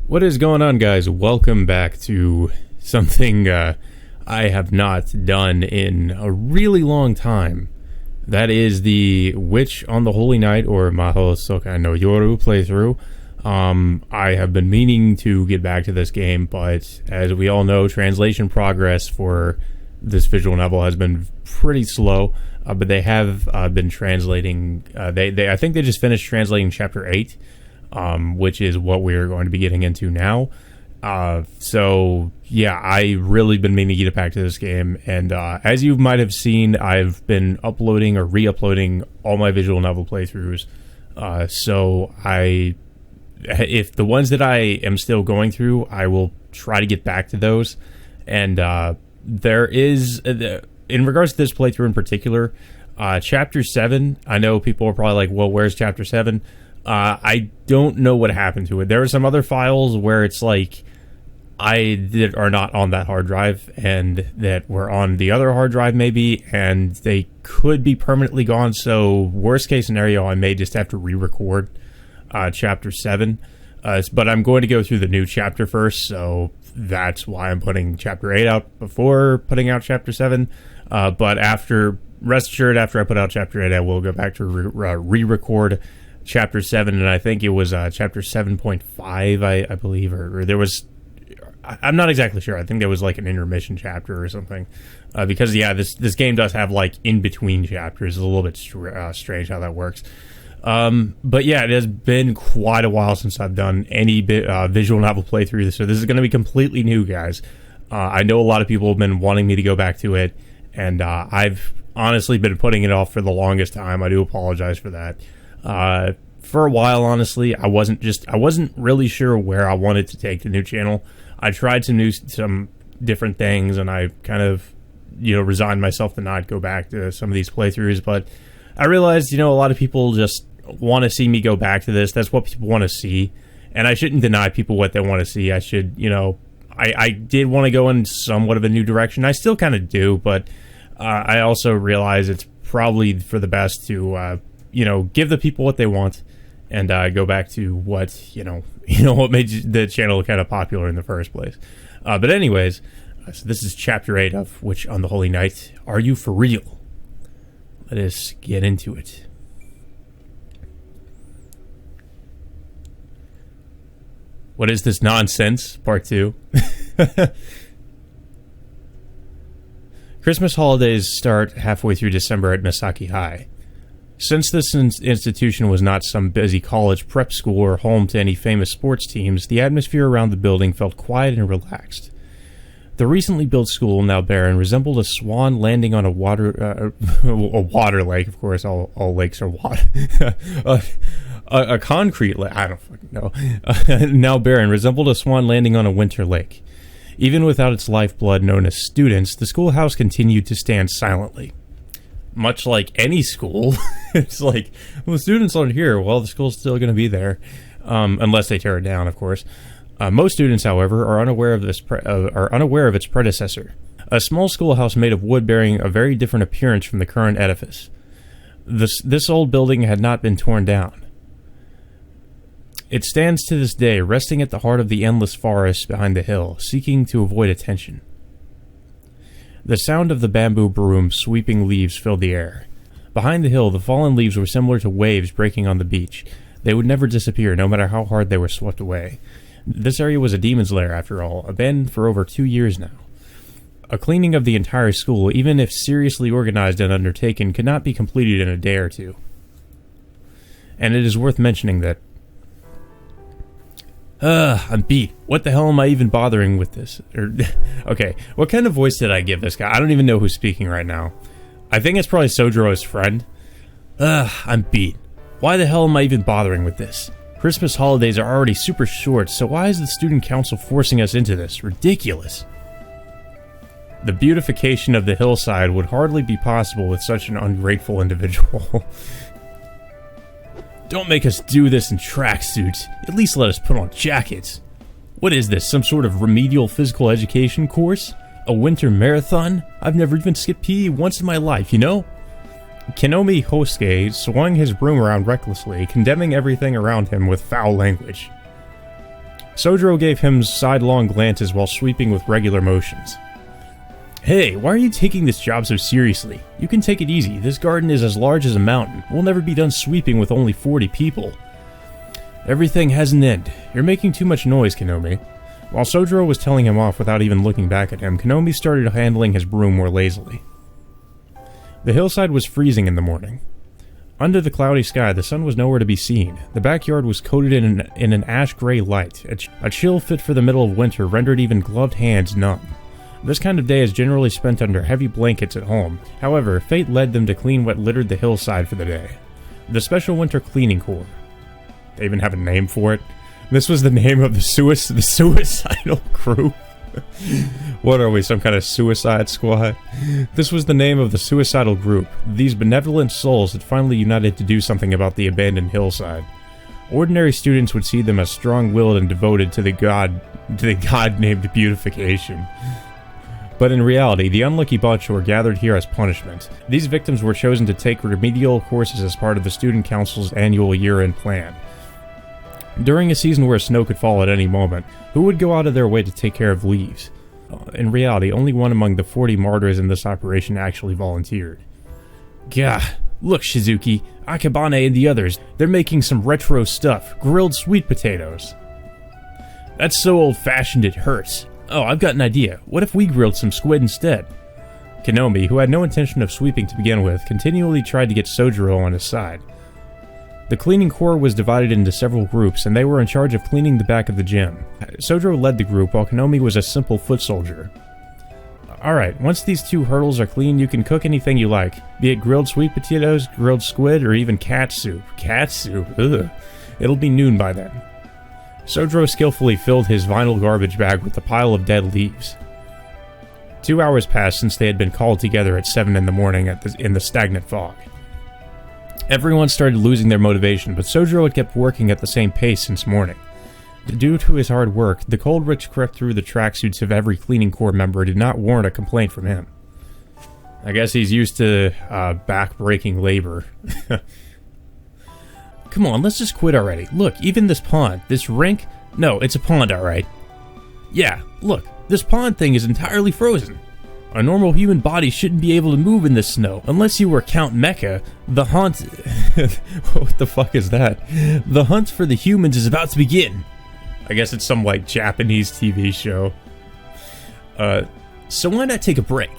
What is going on, guys? Welcome back to something I have not done in a really long time. That is the Witch on the Holy Night, or Mahou no Yoru playthrough. I have been meaning to get back to this game, but as we all know, translation progress for this visual novel has been pretty slow. But they have been translating. I think they just finished translating Chapter 8. Which is what we're going to be getting into now. So yeah, I really been meaning to get back to this game, and as you might have seen, I've been uploading or re-uploading all my visual novel playthroughs. So if the ones that I am still going through, I will try to get back to those. And there is, in regards to this playthrough in particular, Chapter 7, I know people are probably like, well, where's Chapter 7? I don't know what happened to it. There are some other files where it's like that are not on that hard drive and that were on the other hard drive maybe, and they could be permanently gone. So worst case scenario, I may just have to re-record Chapter 7. But I'm going to go through the new chapter first, so that's why I'm putting Chapter 8 out before putting out Chapter 7. But rest assured, after I put out Chapter 8, I will go back to re-record Chapter 7, and I think it was Chapter 7.5, I believe, or there was, I'm not exactly sure. I think there was like an intermission chapter or something, because yeah, this game does have like in-between chapters. It's a little bit strange how that works. But yeah, it has been quite a while since I've done any visual novel playthrough, so this is going to be completely new, guys. I know a lot of people have been wanting me to go back to it, and I've honestly been putting it off for the longest time. I do apologize for that. For a while, honestly, I wasn't really sure where I wanted to take the new channel. I tried some different things, and I kind of, resigned myself to not go back to some of these playthroughs, but I realized, a lot of people just want to see me go back to this. That's what people want to see, and I shouldn't deny people what they want to see. I should, I did want to go in somewhat of a new direction. I still kind of do, but I also realize it's probably for the best to, give the people what they want, and go back to what what made the channel kind of popular in the first place. But anyways, so this is Chapter 8 of Witch on the Holy Night. Are you for real? Let us get into it. What is this nonsense? Part 2. Christmas holidays start halfway through December at Misaki High. Since this institution was not some busy college prep school or home to any famous sports teams, the atmosphere around the building felt quiet and relaxed. The recently built school, now barren, resembled a swan landing on a water lake. Of course, all lakes are water. A concrete lake. I don't fucking know. Now barren, resembled a swan landing on a winter lake. Even without its lifeblood known as students, the schoolhouse continued to stand silently. Much like any school, it's like, well, the students aren't here. Well, the school's still going to be there, unless they tear it down, of course. Most students, however, are unaware of its predecessor, a small schoolhouse made of wood bearing a very different appearance from the current edifice. This old building had not been torn down. It stands to this day, resting at the heart of the endless forest behind the hill, seeking to avoid attention. The sound of the bamboo broom sweeping leaves filled the air. Behind the hill, the fallen leaves were similar to waves breaking on the beach. They would never disappear, no matter how hard they were swept away. This area was a demon's lair, after all, abandoned for over 2 years now. A cleaning of the entire school, even if seriously organized and undertaken, could not be completed in a day or two. And it is worth mentioning that I'm beat. What the hell am I even bothering with this? Okay, what kind of voice did I give this guy? I don't even know who's speaking right now. I think it's probably Sojiro's friend. I'm beat. Why the hell am I even bothering with this? Christmas holidays are already super short, so why is the student council forcing us into this? Ridiculous. The beautification of the hillside would hardly be possible with such an ungrateful individual. Don't make us do this in tracksuits. At least let us put on jackets. What is this, some sort of remedial physical education course? A winter marathon? I've never even skipped PE once in my life, Kinomi Hosuke swung his broom around recklessly, condemning everything around him with foul language. Sojiro gave him sidelong glances while sweeping with regular motions. Hey, why are you taking this job so seriously? You can take it easy. This garden is as large as a mountain. We'll never be done sweeping with only 40 people. Everything has an end. You're making too much noise, Konomi. While Sojiro was telling him off without even looking back at him, Konomi started handling his broom more lazily. The hillside was freezing in the morning. Under the cloudy sky, the sun was nowhere to be seen. The backyard was coated in an ash-gray light. A chill fit for the middle of winter rendered even gloved hands numb. This kind of day is generally spent under heavy blankets at home. However, fate led them to clean what littered the hillside for the day. The Special Winter Cleaning Corps. They even have a name for it. This was the name of the suicidal crew. What are we, some kind of suicide squad? This was the name of the suicidal group. These benevolent souls had finally united to do something about the abandoned hillside. Ordinary students would see them as strong-willed and devoted to the god named beautification. But in reality, the unlucky bunch were gathered here as punishment. These victims were chosen to take remedial courses as part of the Student Council's annual year-end plan. During a season where snow could fall at any moment, who would go out of their way to take care of leaves? In reality, only one among the 40 martyrs in this operation actually volunteered. Gah, look Shizuki, Akabane and the others, they're making some retro stuff, grilled sweet potatoes. That's so old-fashioned it hurts. Oh, I've got an idea. What if we grilled some squid instead? Konomi, who had no intention of sweeping to begin with, continually tried to get Sojiro on his side. The cleaning corps was divided into several groups, and they were in charge of cleaning the back of the gym. Sojiro led the group, while Konomi was a simple foot soldier. Alright, once these two hurdles are clean, you can cook anything you like, be it grilled sweet potatoes, grilled squid, or even cat soup. Cat soup? Ugh. It'll be noon by then. Sojiro skillfully filled his vinyl garbage bag with a pile of dead leaves. 2 hours passed since they had been called together at 7 in the morning in the stagnant fog. Everyone started losing their motivation, but Sojiro had kept working at the same pace since morning. Due to his hard work, the cold which crept through the tracksuits of every cleaning corps member did not warrant a complaint from him. I guess he's used to back-breaking labor. Come on, let's just quit already. Look, even this pond, this rink... No, it's a pond, alright. Yeah, look, this pond thing is entirely frozen. A normal human body shouldn't be able to move in this snow, unless you were Count Mecha. The hunt... What the fuck is that? The hunt for the humans is about to begin. I guess it's some, like, Japanese TV show. So why not take a break?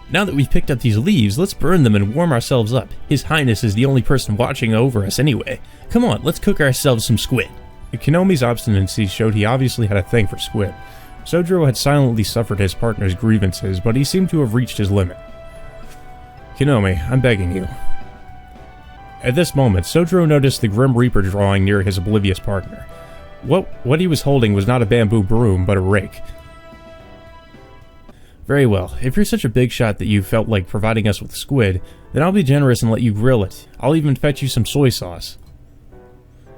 Now that we've picked up these leaves, let's burn them and warm ourselves up. His Highness is the only person watching over us anyway. Come on, let's cook ourselves some squid. Konomi's obstinacy showed he obviously had a thing for squid. Sojiro had silently suffered his partner's grievances, but he seemed to have reached his limit. Konomi, I'm begging you. At this moment, Sojiro noticed the Grim Reaper drawing near his oblivious partner. What he was holding was not a bamboo broom, but a rake. Very well, if you're such a big shot that you felt like providing us with squid, then I'll be generous and let you grill it. I'll even fetch you some soy sauce.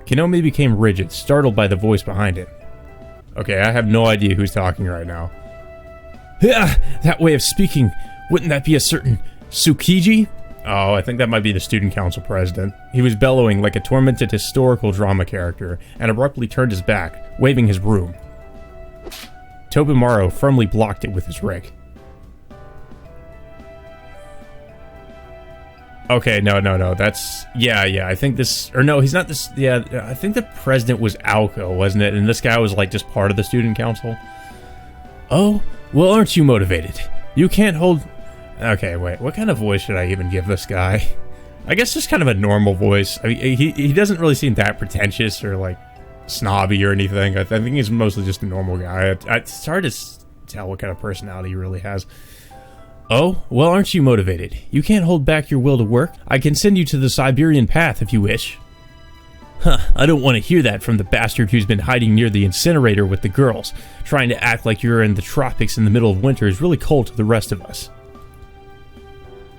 Konomi became rigid, startled by the voice behind him. Okay, I have no idea who's talking right now. That way of speaking, wouldn't that be a certain Tsukiji? Oh, I think that might be the student council president. He was bellowing like a tormented historical drama character, and abruptly turned his back, waving his broom. Tobimaro firmly blocked it with his rake. Okay, no, that's... Yeah, I think this... Or no, he's not this... Yeah, I think the president was Aoko, wasn't it? And this guy was, like, just part of the student council. Oh? Well, aren't you motivated? You can't hold... Okay, wait, what kind of voice should I even give this guy? I guess just kind of a normal voice. I mean, he doesn't really seem that pretentious or, like, snobby or anything. I think he's mostly just a normal guy. It's hard to tell what kind of personality he really has. Oh, well, aren't you motivated? You can't hold back your will to work? I can send you to the Siberian path if you wish. Huh, I don't want to hear that from the bastard who's been hiding near the incinerator with the girls. Trying to act like you're in the tropics in the middle of winter is really cold to the rest of us.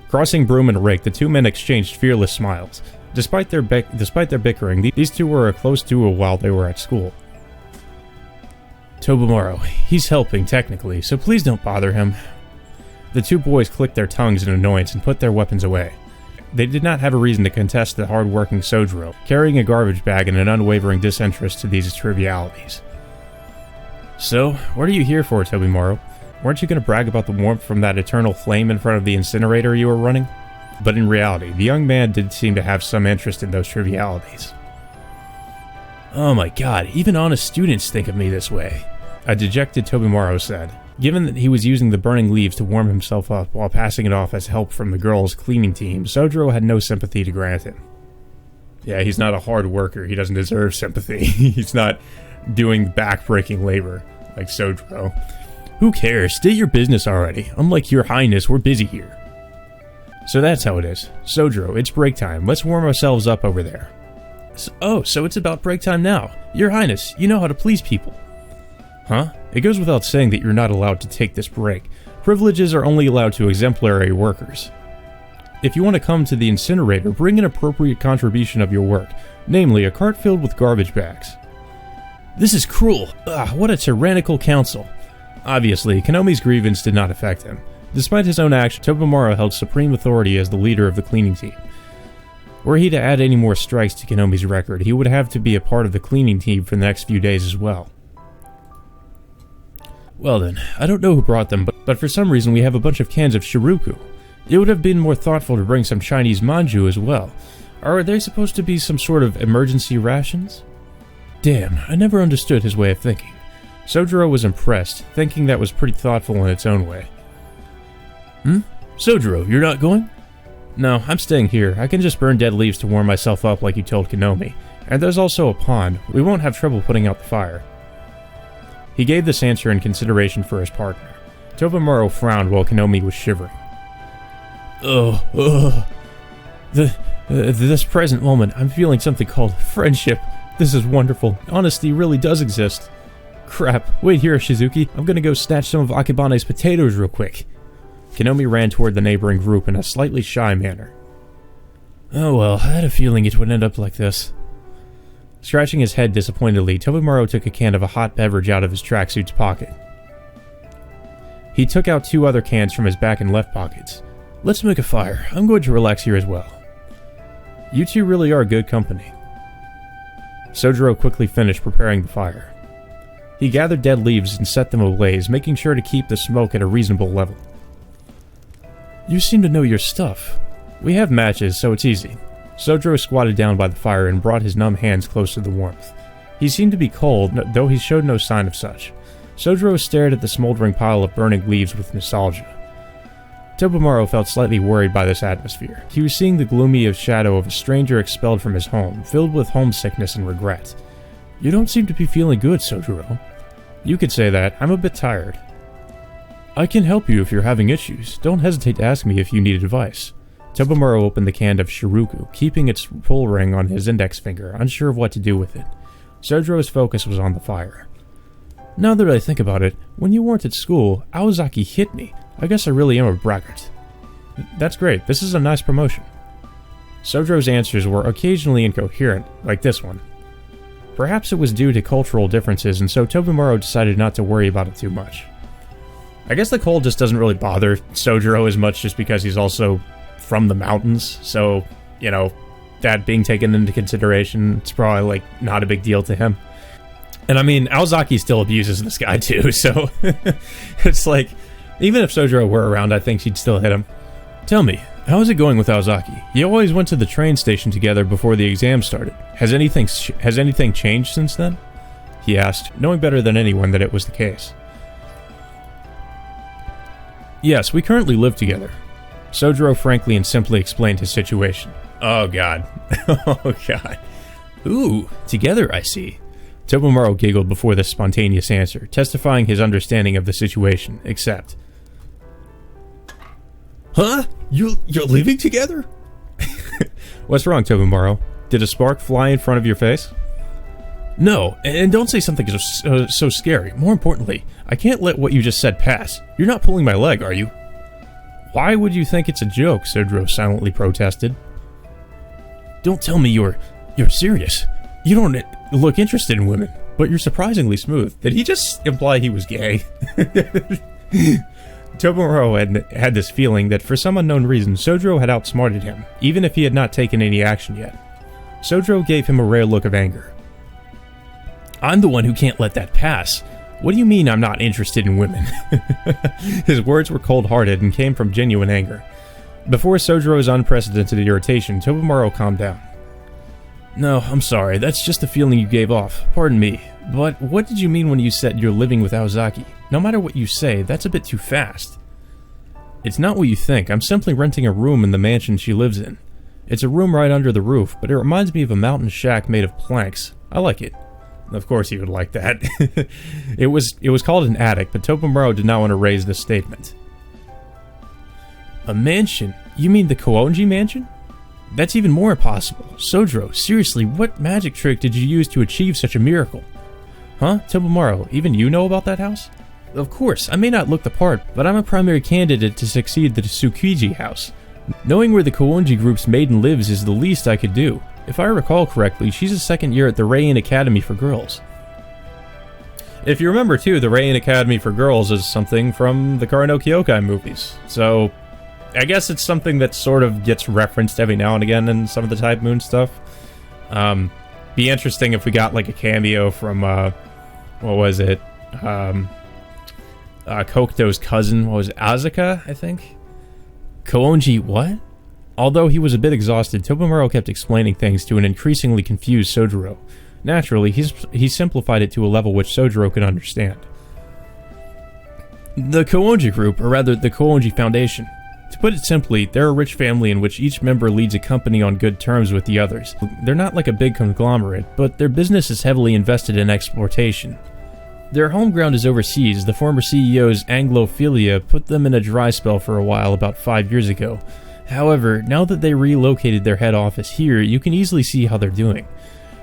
Crossing broom and rake, the two men exchanged fearless smiles. Despite their bickering, these two were a close duo while they were at school. Tobimaro, he's helping, technically, so please don't bother him. The two boys clicked their tongues in annoyance and put their weapons away. They did not have a reason to contest the hard-working Sojiro, carrying a garbage bag and an unwavering disinterest to these trivialities. So, what are you here for, Tobimaro? Weren't you going to brag about the warmth from that eternal flame in front of the incinerator you were running? But in reality, the young man did seem to have some interest in those trivialities. Oh my god, even honest students think of me this way, a dejected Tobimaro said. Given that he was using the burning leaves to warm himself up while passing it off as help from the girls' cleaning team, Sojiro had no sympathy to grant him. Yeah, he's not a hard worker. He doesn't deserve sympathy. He's not doing back-breaking labor like Sojiro. Who cares? State your business already. Unlike your highness, we're busy here. So that's how it is. Sojiro, it's break time. Let's warm ourselves up over there. So it's about break time now. Your highness, you know how to please people. Huh? It goes without saying that you're not allowed to take this break. Privileges are only allowed to exemplary workers. If you want to come to the incinerator, bring an appropriate contribution of your work, namely a cart filled with garbage bags. This is cruel. Ugh, what a tyrannical council. Obviously, Konomi's grievance did not affect him. Despite his own action, Tobimaro held supreme authority as the leader of the cleaning team. Were he to add any more strikes to Konomi's record, he would have to be a part of the cleaning team for the next few days as well. Well then, I don't know who brought them, but for some reason we have a bunch of cans of shiruku. It would have been more thoughtful to bring some Chinese manju as well. Are they supposed to be some sort of emergency rations? Damn, I never understood his way of thinking. Sojiro was impressed, thinking that was pretty thoughtful in its own way. Sojiro, you're not going? No, I'm staying here. I can just burn dead leaves to warm myself up like you told Konomi. And there's also a pond. We won't have trouble putting out the fire. He gave this answer in consideration for his partner. Tobimaro frowned while Konomi was shivering. This present moment, I'm feeling something called friendship. This is wonderful. Honesty really does exist. Crap, wait here, Shizuki. I'm gonna go snatch some of Akibane's potatoes real quick. Konomi ran toward the neighboring group in a slightly shy manner. Oh well, I had a feeling it would end up like this. Scratching his head disappointedly, Tobimaro took a can of a hot beverage out of his tracksuit's pocket. He took out 2 other cans from his back and left pockets. Let's make a fire. I'm going to relax here as well. You two really are good company. Sojiro quickly finished preparing the fire. He gathered dead leaves and set them ablaze, making sure to keep the smoke at a reasonable level. You seem to know your stuff. We have matches, so it's easy. Sojiro squatted down by the fire and brought his numb hands close to the warmth. He seemed to be cold, though he showed no sign of such. Sojiro stared at the smoldering pile of burning leaves with nostalgia. Tobimaro felt slightly worried by this atmosphere. He was seeing the gloomy shadow of a stranger expelled from his home, filled with homesickness and regret. You don't seem to be feeling good, Sojiro. You could say that. I'm a bit tired. I can help you if you're having issues. Don't hesitate to ask me if you need advice. Tobimaro opened the can of shiruku, keeping its pull ring on his index finger, unsure of what to do with it. Sojiro's focus was on the fire. Now that I think about it, when you weren't at school, Aozaki hit me. I guess I really am a braggart. That's great. This is a nice promotion. Sojiro's answers were occasionally incoherent, like this one. Perhaps it was due to cultural differences, and so Tobimaro decided not to worry about it too much. I guess the cold just doesn't really bother Sojiro as much just because he's also from the mountains, so, you know, that being taken into consideration, it's probably, like, not a big deal to him. And I mean, Aozaki still abuses this guy too, so it's like, even if Sojiro were around, I think she'd still hit him. Tell me, how is it going with Aozaki? You always went to the train station together before the exam started. Has anything changed since then? He asked, knowing better than anyone that it was the case. Yes, we currently live together. Sojiro frankly and simply explained his situation. Oh god. Oh god. Ooh, together I see. Tobimaro giggled before this spontaneous answer, testifying his understanding of the situation, except... Huh? You're living together? What's wrong, Tobimaro? Did a spark fly in front of your face? No, and don't say something so scary. More importantly, I can't let what you just said pass. You're not pulling my leg, are you? Why would you think it's a joke? Sojiro silently protested. Don't tell me you're serious. You don't look interested in women, but you're surprisingly smooth. Did he just imply he was gay? Tobimaro had this feeling that for some unknown reason, Sojiro had outsmarted him, even if he had not taken any action yet. Sojiro gave him a rare look of anger. I'm the one who can't let that pass. What do you mean I'm not interested in women? His words were cold-hearted and came from genuine anger. Before Sojiro's unprecedented irritation, Tobimaro calmed down. No, I'm sorry, that's just the feeling you gave off. Pardon me. But what did you mean when you said you're living with Aozaki? No matter what you say, that's a bit too fast. It's not what you think. I'm simply renting a room in the mansion she lives in. It's a room right under the roof, but it reminds me of a mountain shack made of planks. I like it. Of course he would like that. It was called an attic, but Tobimaro did not want to raise this statement. A mansion? You mean the Koonji mansion? That's even more impossible. Sojiro, seriously, what magic trick did you use to achieve such a miracle? Huh? Tobimaro, even you know about that house? Of course, I may not look the part, but I'm a primary candidate to succeed the Tsukiji house. Knowing where the Koonji group's maiden lives is the least I could do. If I recall correctly, she's a second year at the Reian Academy for Girls. If you remember too, the Reian Academy for Girls is something from the Kara no Kyokai movies. So, I guess it's something that sort of gets referenced every now and again in some of the Type Moon stuff. Be interesting if we got like a cameo from, what was it? Kokuto's cousin, what was it? Asuka, I think? Koonji, what? Although he was a bit exhausted, Tobimaro kept explaining things to an increasingly confused Sojiro. Naturally, he simplified it to a level which Sojiro could understand. The Koonji group, or rather the Koonji Foundation. To put it simply, they're a rich family in which each member leads a company on good terms with the others. They're not like a big conglomerate, but their business is heavily invested in exportation. Their home ground is overseas. The former CEO's Anglophilia put them in a dry spell for a while about 5 years ago. However, now that they relocated their head office here, you can easily see how they're doing.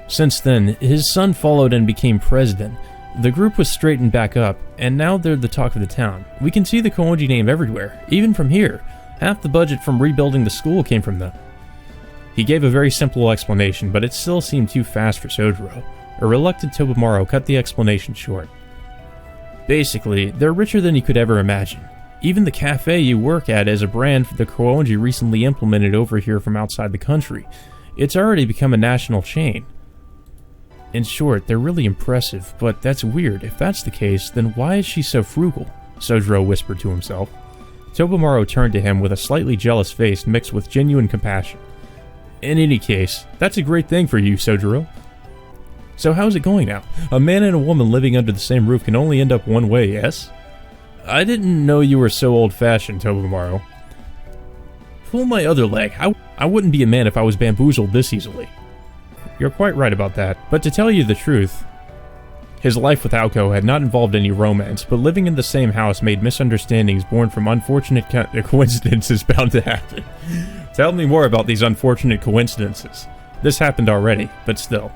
Since then, his son followed and became president. The group was straightened back up, and now they're the talk of the town. We can see the Koonji name everywhere, even from here. Half the budget from rebuilding the school came from them. He gave a very simple explanation, but it still seemed too fast for Sojiro. A reluctant Tobimaro cut the explanation short. Basically, they're richer than you could ever imagine. Even the cafe you work at is a brand the Koonji recently implemented over here from outside the country. It's already become a national chain. In short, they're really impressive, but that's weird. If that's the case, then why is she so frugal? Sojiro whispered to himself. Tobimaro turned to him with a slightly jealous face mixed with genuine compassion. In any case, that's a great thing for you, Sojiro. So how's it going now? A man and a woman living under the same roof can only end up one way, yes? I didn't know you were so old-fashioned, Tobimaro. Pull my other leg. I wouldn't be a man if I was bamboozled this easily. You're quite right about that, but to tell you the truth, his life with Aoko had not involved any romance, but living in the same house made misunderstandings born from unfortunate coincidences bound to happen. Tell me more about these unfortunate coincidences. This happened already, but still.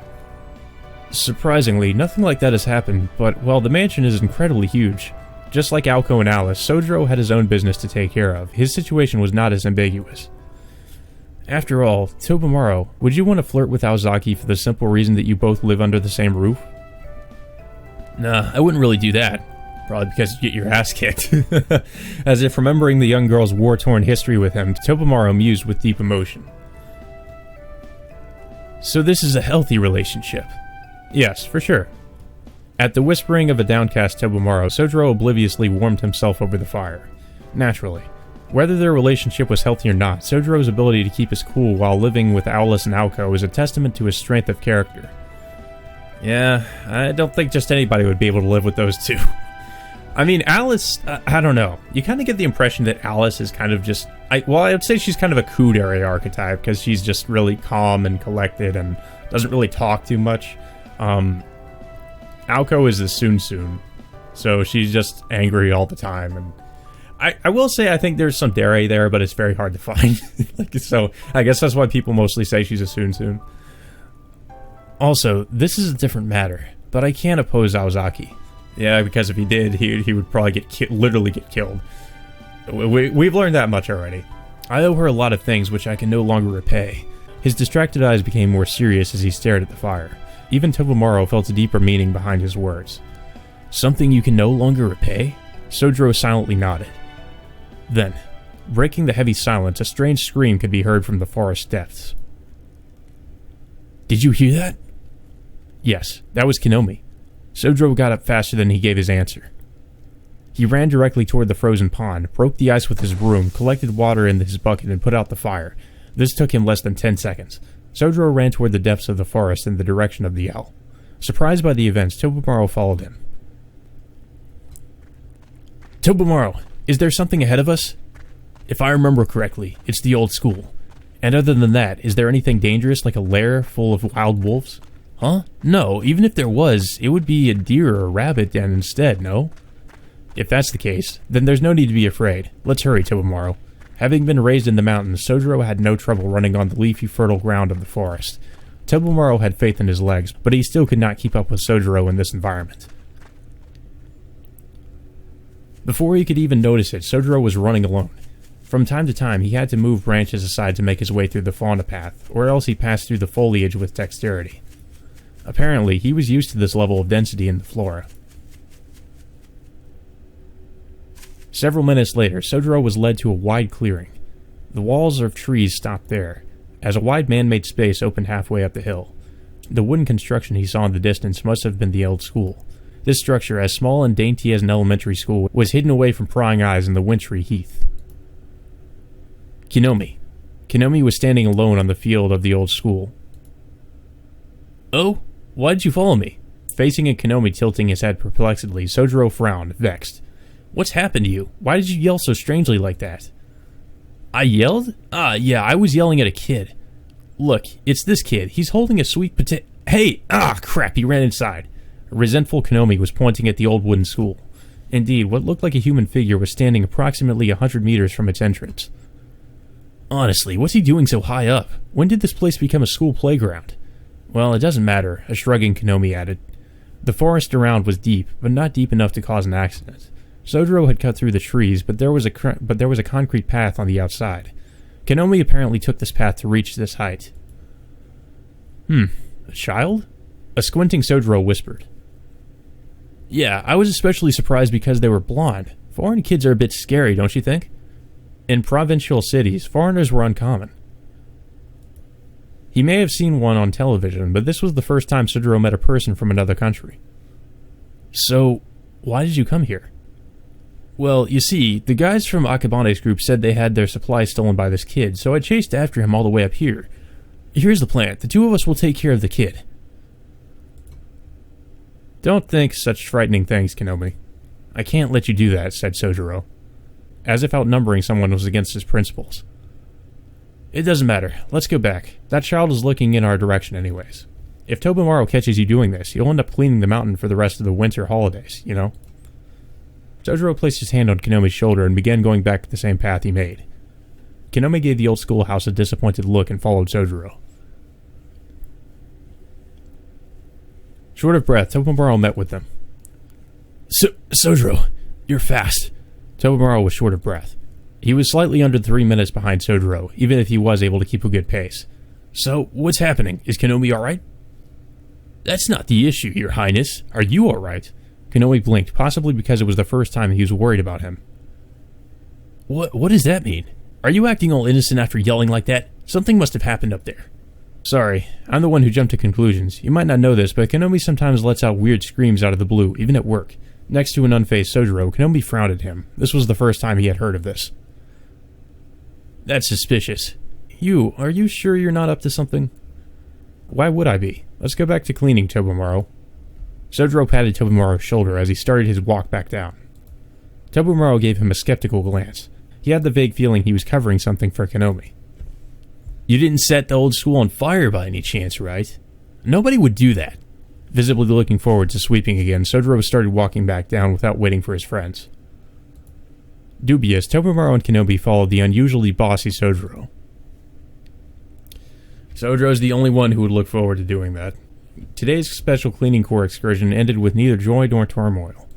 Surprisingly, nothing like that has happened, but, well, the mansion is incredibly huge. Just like Aoko and Alice, Sojiro had his own business to take care of. His situation was not as ambiguous. After all, Tobimaro, would you want to flirt with Aozaki for the simple reason that you both live under the same roof? Nah, I wouldn't really do that. Probably because you get your ass kicked. As if remembering the young girl's war-torn history with him, Tobimaro mused with deep emotion. So this is a healthy relationship? Yes, for sure. At the whispering of a downcast Tobimaro, Sojiro obliviously warmed himself over the fire. Naturally. Whether their relationship was healthy or not, Sojiro's ability to keep his cool while living with Alice and Aoko is a testament to his strength of character. Yeah, I don't think just anybody would be able to live with those two. I mean, Alice, I don't know. You kind of get the impression that Alice is kind of just... I would say she's kind of a Kudere archetype, because she's just really calm and collected and doesn't really talk too much. Aoko is the Soon, so she's just angry all the time, and I will say I think there's some Dere there, but it's very hard to find. So I guess that's why people mostly say she's a Soon. Also, this is a different matter, but I can't oppose Aozaki. Yeah, because if he did, he would probably literally get killed. We've learned that much already. I owe her a lot of things which I can no longer repay. His distracted eyes became more serious as he stared at the fire. Even Tobimaro felt a deeper meaning behind his words. Something you can no longer repay? Sojiro silently nodded. Then, breaking the heavy silence, a strange scream could be heard from the forest depths. Did you hear that? Yes, that was Kinomi. Sojiro got up faster than he gave his answer. He ran directly toward the frozen pond, broke the ice with his broom, collected water in his bucket, and put out the fire. This took him less than 10 seconds. Sojiro ran toward the depths of the forest in the direction of the yell. Surprised by the events, Tobimaro followed him. Tobimaro, is there something ahead of us? If I remember correctly, it's the old school. And other than that, is there anything dangerous like a lair full of wild wolves? Huh? No, even if there was, it would be a deer or a rabbit den instead, no? If that's the case, then there's no need to be afraid. Let's hurry, Tobimaro. Having been raised in the mountains, Sojiro had no trouble running on the leafy, fertile ground of the forest. Tobimaro had faith in his legs, but he still could not keep up with Sojiro in this environment. Before he could even notice it, Sojiro was running alone. From time to time, he had to move branches aside to make his way through the fauna path, or else he passed through the foliage with dexterity. Apparently, he was used to this level of density in the flora. Several minutes later, Sojiro was led to a wide clearing. The walls of trees stopped there, as a wide man-made space opened halfway up the hill. The wooden construction he saw in the distance must have been the old school. This structure, as small and dainty as an elementary school, was hidden away from prying eyes in the wintry heath. Kinomi. Kinomi was standing alone on the field of the old school. Oh? Why did you follow me? Facing a Kinomi tilting his head perplexedly, Sojiro frowned, vexed. What's happened to you? Why did you yell so strangely like that? I yelled? Yeah, I was yelling at a kid. Look, it's this kid. He's holding a sweet potato. Hey! Crap, he ran inside. A resentful Kinomi was pointing at the old wooden school. Indeed, what looked like a human figure was standing approximately 100 meters from its entrance. Honestly, what's he doing so high up? When did this place become a school playground? Well, it doesn't matter, a shrugging Kinomi added. The forest around was deep, but not deep enough to cause an accident. Sojiro had cut through the trees, but there was a concrete path on the outside. Kinomi apparently took this path to reach this height. A child? A squinting Sojiro whispered. Yeah, I was especially surprised because they were blonde. Foreign kids are a bit scary, don't you think? In provincial cities, foreigners were uncommon. He may have seen one on television, but this was the first time Sojiro met a person from another country. So, why did you come here? Well, you see, the guys from Akabane's group said they had their supplies stolen by this kid, so I chased after him all the way up here. Here's the plan. The two of us will take care of the kid. Don't think such frightening things, Kinomi. I can't let you do that, said Sojiro, as if outnumbering someone was against his principles. It doesn't matter. Let's go back. That child is looking in our direction anyways. If Tobimaro catches you doing this, you'll end up cleaning the mountain for the rest of the winter holidays, you know? Sojiro placed his hand on Kinomi's shoulder and began going back the same path he made. Kinomi gave the old schoolhouse a disappointed look and followed Sojiro. Short of breath, Tobimaro met with them. Sojiro, you're fast. Tobimaro was short of breath. He was slightly under 3 minutes behind Sojiro, even if he was able to keep a good pace. So, what's happening? Is Kinomi alright? That's not the issue, Your Highness. Are you alright? Kinomi blinked, possibly because it was the first time he was worried about him. What does that mean? Are you acting all innocent after yelling like that? Something must have happened up there. Sorry, I'm the one who jumped to conclusions. You might not know this, but Kinomi sometimes lets out weird screams out of the blue, even at work. Next to an unfazed Sojiro, Kinomi frowned at him. This was the first time he had heard of this. That's suspicious. Are you sure you're not up to something? Why would I be? Let's go back to cleaning, Tobimaro. Sojiro patted Tobimaro's shoulder as he started his walk back down. Tobimaro gave him a skeptical glance. He had the vague feeling he was covering something for Kinomi. You didn't set the old school on fire by any chance, right? Nobody would do that. Visibly looking forward to sweeping again, Sojiro started walking back down without waiting for his friends. Dubious, Tobimaro and Kinomi followed the unusually bossy Sojiro. Sojiro's the only one who would look forward to doing that. Today's special cleaning corps excursion ended with neither joy nor turmoil.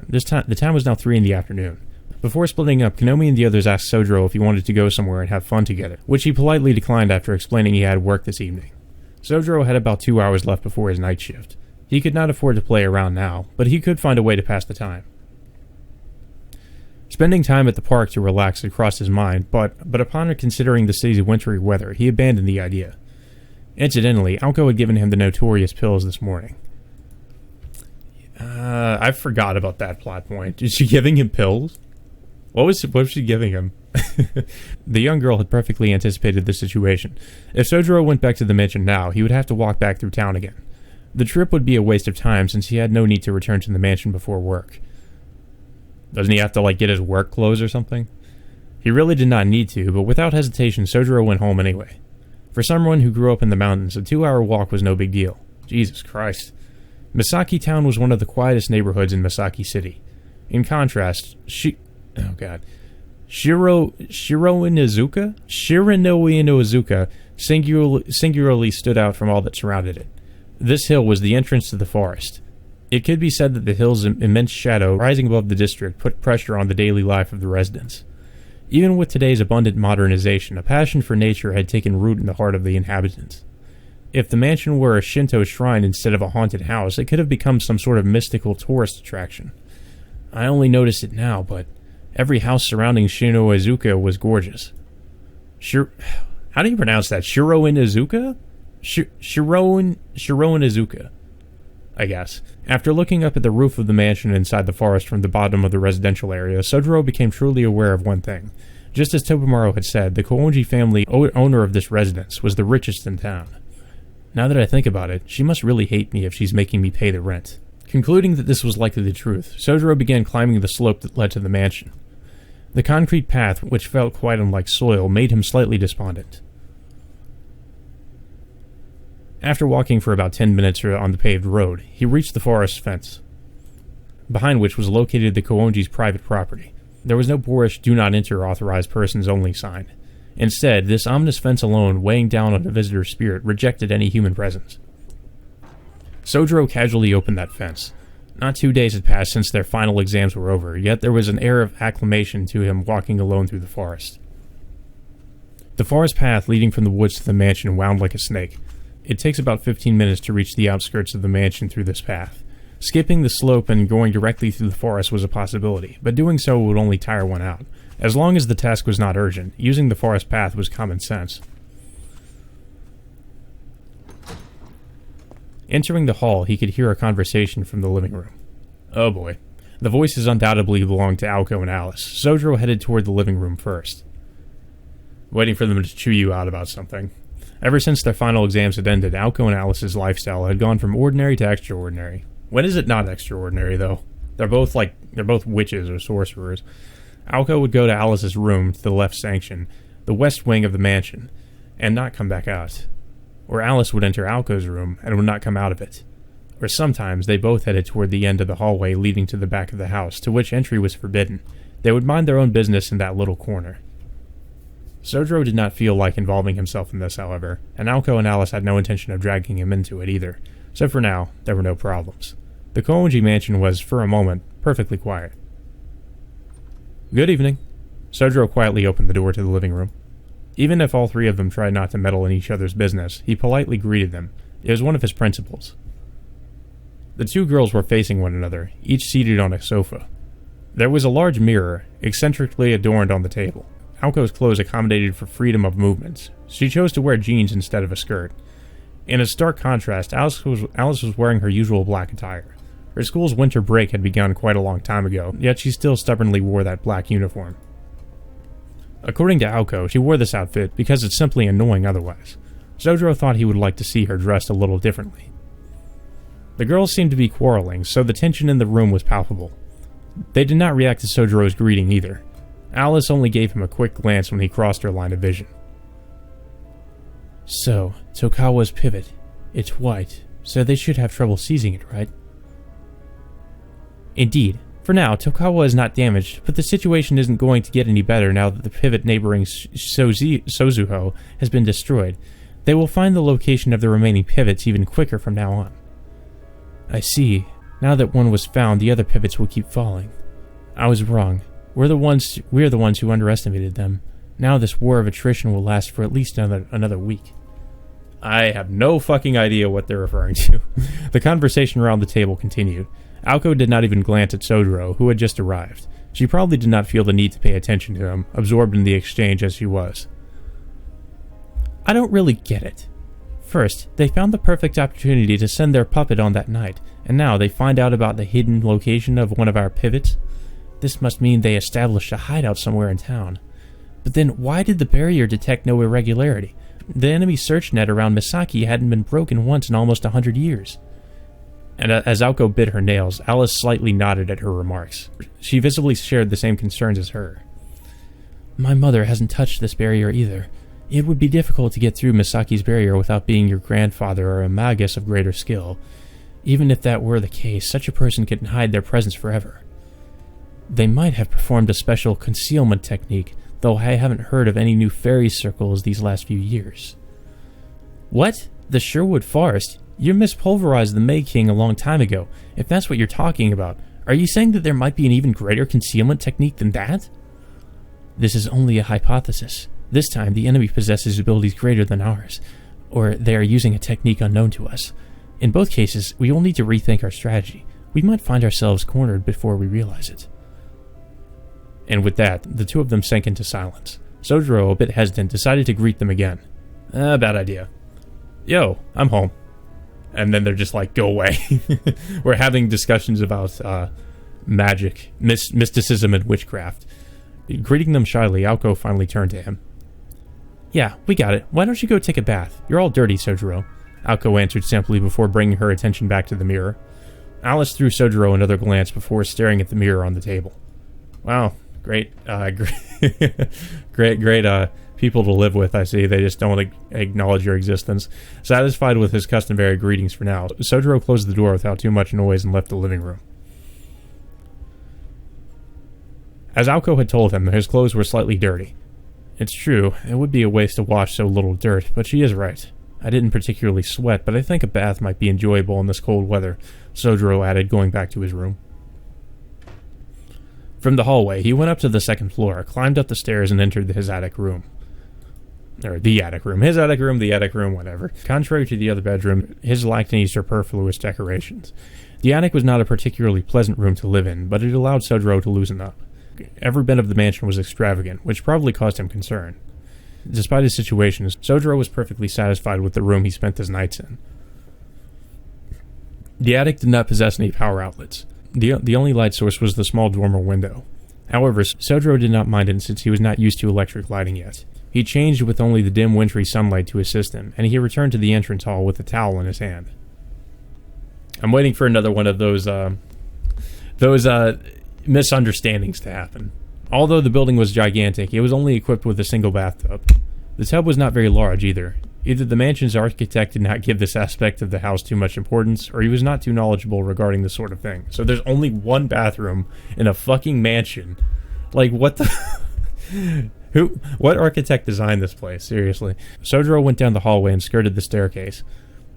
The time was now 3 in the afternoon. Before splitting up, Kinomi and the others asked Sojiro if he wanted to go somewhere and have fun together, which he politely declined after explaining he had work this evening. Sojiro had about 2 hours left before his night shift. He could not afford to play around now, but he could find a way to pass the time. Spending time at the park to relax had crossed his mind, but upon considering the city's wintry weather, he abandoned the idea. Incidentally, Aoko had given him the notorious pills this morning. I forgot about that plot point. Is she giving him pills? What was she giving him? The young girl had perfectly anticipated the situation. If Sojiro went back to the mansion now, he would have to walk back through town again. The trip would be a waste of time since he had no need to return to the mansion before work. Doesn't he have to, get his work clothes or something? He really did not need to, but without hesitation, Sojiro went home anyway. For someone who grew up in the mountains, a 2-hour walk was no big deal. Jesus Christ. Misaki Town was one of the quietest neighborhoods in Misaki City. In contrast, Shiranoinuzuka singularly stood out from all that surrounded it. This hill was the entrance to the forest. It could be said that the hill's immense shadow rising above the district put pressure on the daily life of the residents. Even with today's abundant modernization, a passion for nature had taken root in the heart of the inhabitants. If the mansion were a Shinto shrine instead of a haunted house, it could have become some sort of mystical tourist attraction. I only noticed it now, but every house surrounding Shiranoizuka was gorgeous. How do you pronounce that? Shiranoizuka? Shiranoizuka, I guess. After looking up at the roof of the mansion inside the forest from the bottom of the residential area, Sojiro became truly aware of one thing. Just as Tobimaro had said, the Koonji family, owner of this residence, was the richest in town. Now that I think about it, she must really hate me if she's making me pay the rent. Concluding that this was likely the truth, Sojiro began climbing the slope that led to the mansion. The concrete path, which felt quite unlike soil, made him slightly despondent. After walking for about 10 minutes on the paved road, he reached the forest fence, behind which was located the Koonji's private property. There was no boorish "Do Not Enter, Authorized Persons Only" sign. Instead, this ominous fence alone, weighing down on the visitor's spirit, rejected any human presence. Sojiro casually opened that fence. Not 2 days had passed since their final exams were over, yet there was an air of acclamation to him walking alone through the forest. The forest path leading from the woods to the mansion wound like a snake. It takes about 15 minutes to reach the outskirts of the mansion through this path. Skipping the slope and going directly through the forest was a possibility, but doing so would only tire one out. As long as the task was not urgent, using the forest path was common sense. Entering the hall, he could hear a conversation from the living room. Oh boy. The voices undoubtedly belonged to Aoko and Alice. Sojiro headed toward the living room first, waiting for them to chew you out about something. Ever since their final exams had ended, Aoko and Alice's lifestyle had gone from ordinary to extraordinary. When is it not extraordinary, though? They're both witches or sorcerers. Aoko would go to Alice's room to the left section, the west wing of the mansion, and not come back out. Or Alice would enter Aoko's room and would not come out of it. Or sometimes they both headed toward the end of the hallway leading to the back of the house, to which entry was forbidden. They would mind their own business in that little corner. Sojiro did not feel like involving himself in this, however, and Aoko and Alice had no intention of dragging him into it either, so for now, there were no problems. The Koonji mansion was, for a moment, perfectly quiet. Good evening. Sojiro quietly opened the door to the living room. Even if all three of them tried not to meddle in each other's business, he politely greeted them. It was one of his principles. The two girls were facing one another, each seated on a sofa. There was a large mirror, eccentrically adorned on the table. Aoko's clothes accommodated for freedom of movements. She chose to wear jeans instead of a skirt. In a stark contrast, Alice was wearing her usual black attire. Her school's winter break had begun quite a long time ago, yet she still stubbornly wore that black uniform. According to Aoko, she wore this outfit because it's simply annoying otherwise. Sojiro thought he would like to see her dressed a little differently. The girls seemed to be quarreling, so the tension in the room was palpable. They did not react to Sojiro's greeting either. Alice only gave him a quick glance when he crossed her line of vision. So, Tokawa's pivot. It's white, so they should have trouble seizing it, right? Indeed. For now, Tokawa is not damaged, but the situation isn't going to get any better now that the pivot neighboring Sozuho has been destroyed. They will find the location of the remaining pivots even quicker from now on. I see. Now that one was found, the other pivots will keep falling. I was wrong. We're the ones who underestimated them. Now this war of attrition will last for at least another week. I have no fucking idea what they're referring to. The conversation around the table continued. Aoko did not even glance at Sojiro, who had just arrived. She probably did not feel the need to pay attention to him, absorbed in the exchange as she was. I don't really get it. First, they found the perfect opportunity to send their puppet on that night, and now they find out about the hidden location of one of our pivots. This must mean they established a hideout somewhere in town. But then why did the barrier detect no irregularity? The enemy search net around Misaki hadn't been broken once in almost 100 years. And as Aoko bit her nails, Alice slightly nodded at her remarks. She visibly shared the same concerns as her. My mother hasn't touched this barrier either. It would be difficult to get through Misaki's barrier without being your grandfather or a magus of greater skill. Even if that were the case, such a person can hide their presence forever. They might have performed a special concealment technique, though I haven't heard of any new fairy circles these last few years. What? The Sherwood Forest? You mispulverized the May King a long time ago, if that's what you're talking about. Are you saying that there might be an even greater concealment technique than that? This is only a hypothesis. This time, the enemy possesses abilities greater than ours, or they are using a technique unknown to us. In both cases, we will need to rethink our strategy. We might find ourselves cornered before we realize it. And with that, the two of them sank into silence. Sojiro, a bit hesitant, decided to greet them again. Bad idea. Yo, I'm home. And then they're just like, go away. We're having discussions about magic, mysticism, and witchcraft. Greeting them shyly, Aoko finally turned to him. Yeah, we got it. Why don't you go take a bath? You're all dirty, Sojiro. Aoko answered simply before bringing her attention back to the mirror. Alice threw Sojiro another glance before staring at the mirror on the table. Wow, great people to live with, I see. They just don't acknowledge your existence. Satisfied with his customary greetings for now, Sojiro closed the door without too much noise and left the living room. As Aoko had told him, his clothes were slightly dirty. It's true, it would be a waste to wash so little dirt, but she is right. I didn't particularly sweat, but I think a bath might be enjoyable in this cold weather, Sojiro added, going back to his room. From the hallway, he went up to the second floor, climbed up the stairs, and entered his attic room. Or the attic room. His attic room, the attic room, whatever. Contrary to the other bedroom, his lacked any superfluous decorations. The attic was not a particularly pleasant room to live in, but it allowed Sojiro to loosen up. Every bit of the mansion was extravagant, which probably caused him concern. Despite his situation, Sojiro was perfectly satisfied with the room he spent his nights in. The attic did not possess any power outlets. The only light source was the small dormer window. However, Sojiro did not mind it since he was not used to electric lighting yet. He changed with only the dim wintry sunlight to assist him, and he returned to the entrance hall with a towel in his hand. I'm waiting for another one of those misunderstandings to happen. Although the building was gigantic, it was only equipped with a single bathtub. The tub was not very large either. Either the mansion's architect did not give this aspect of the house too much importance, or he was not too knowledgeable regarding this sort of thing. So there's only one bathroom in a fucking mansion. Like, what the... What architect designed this place? Seriously. Sojiro went down the hallway and skirted the staircase.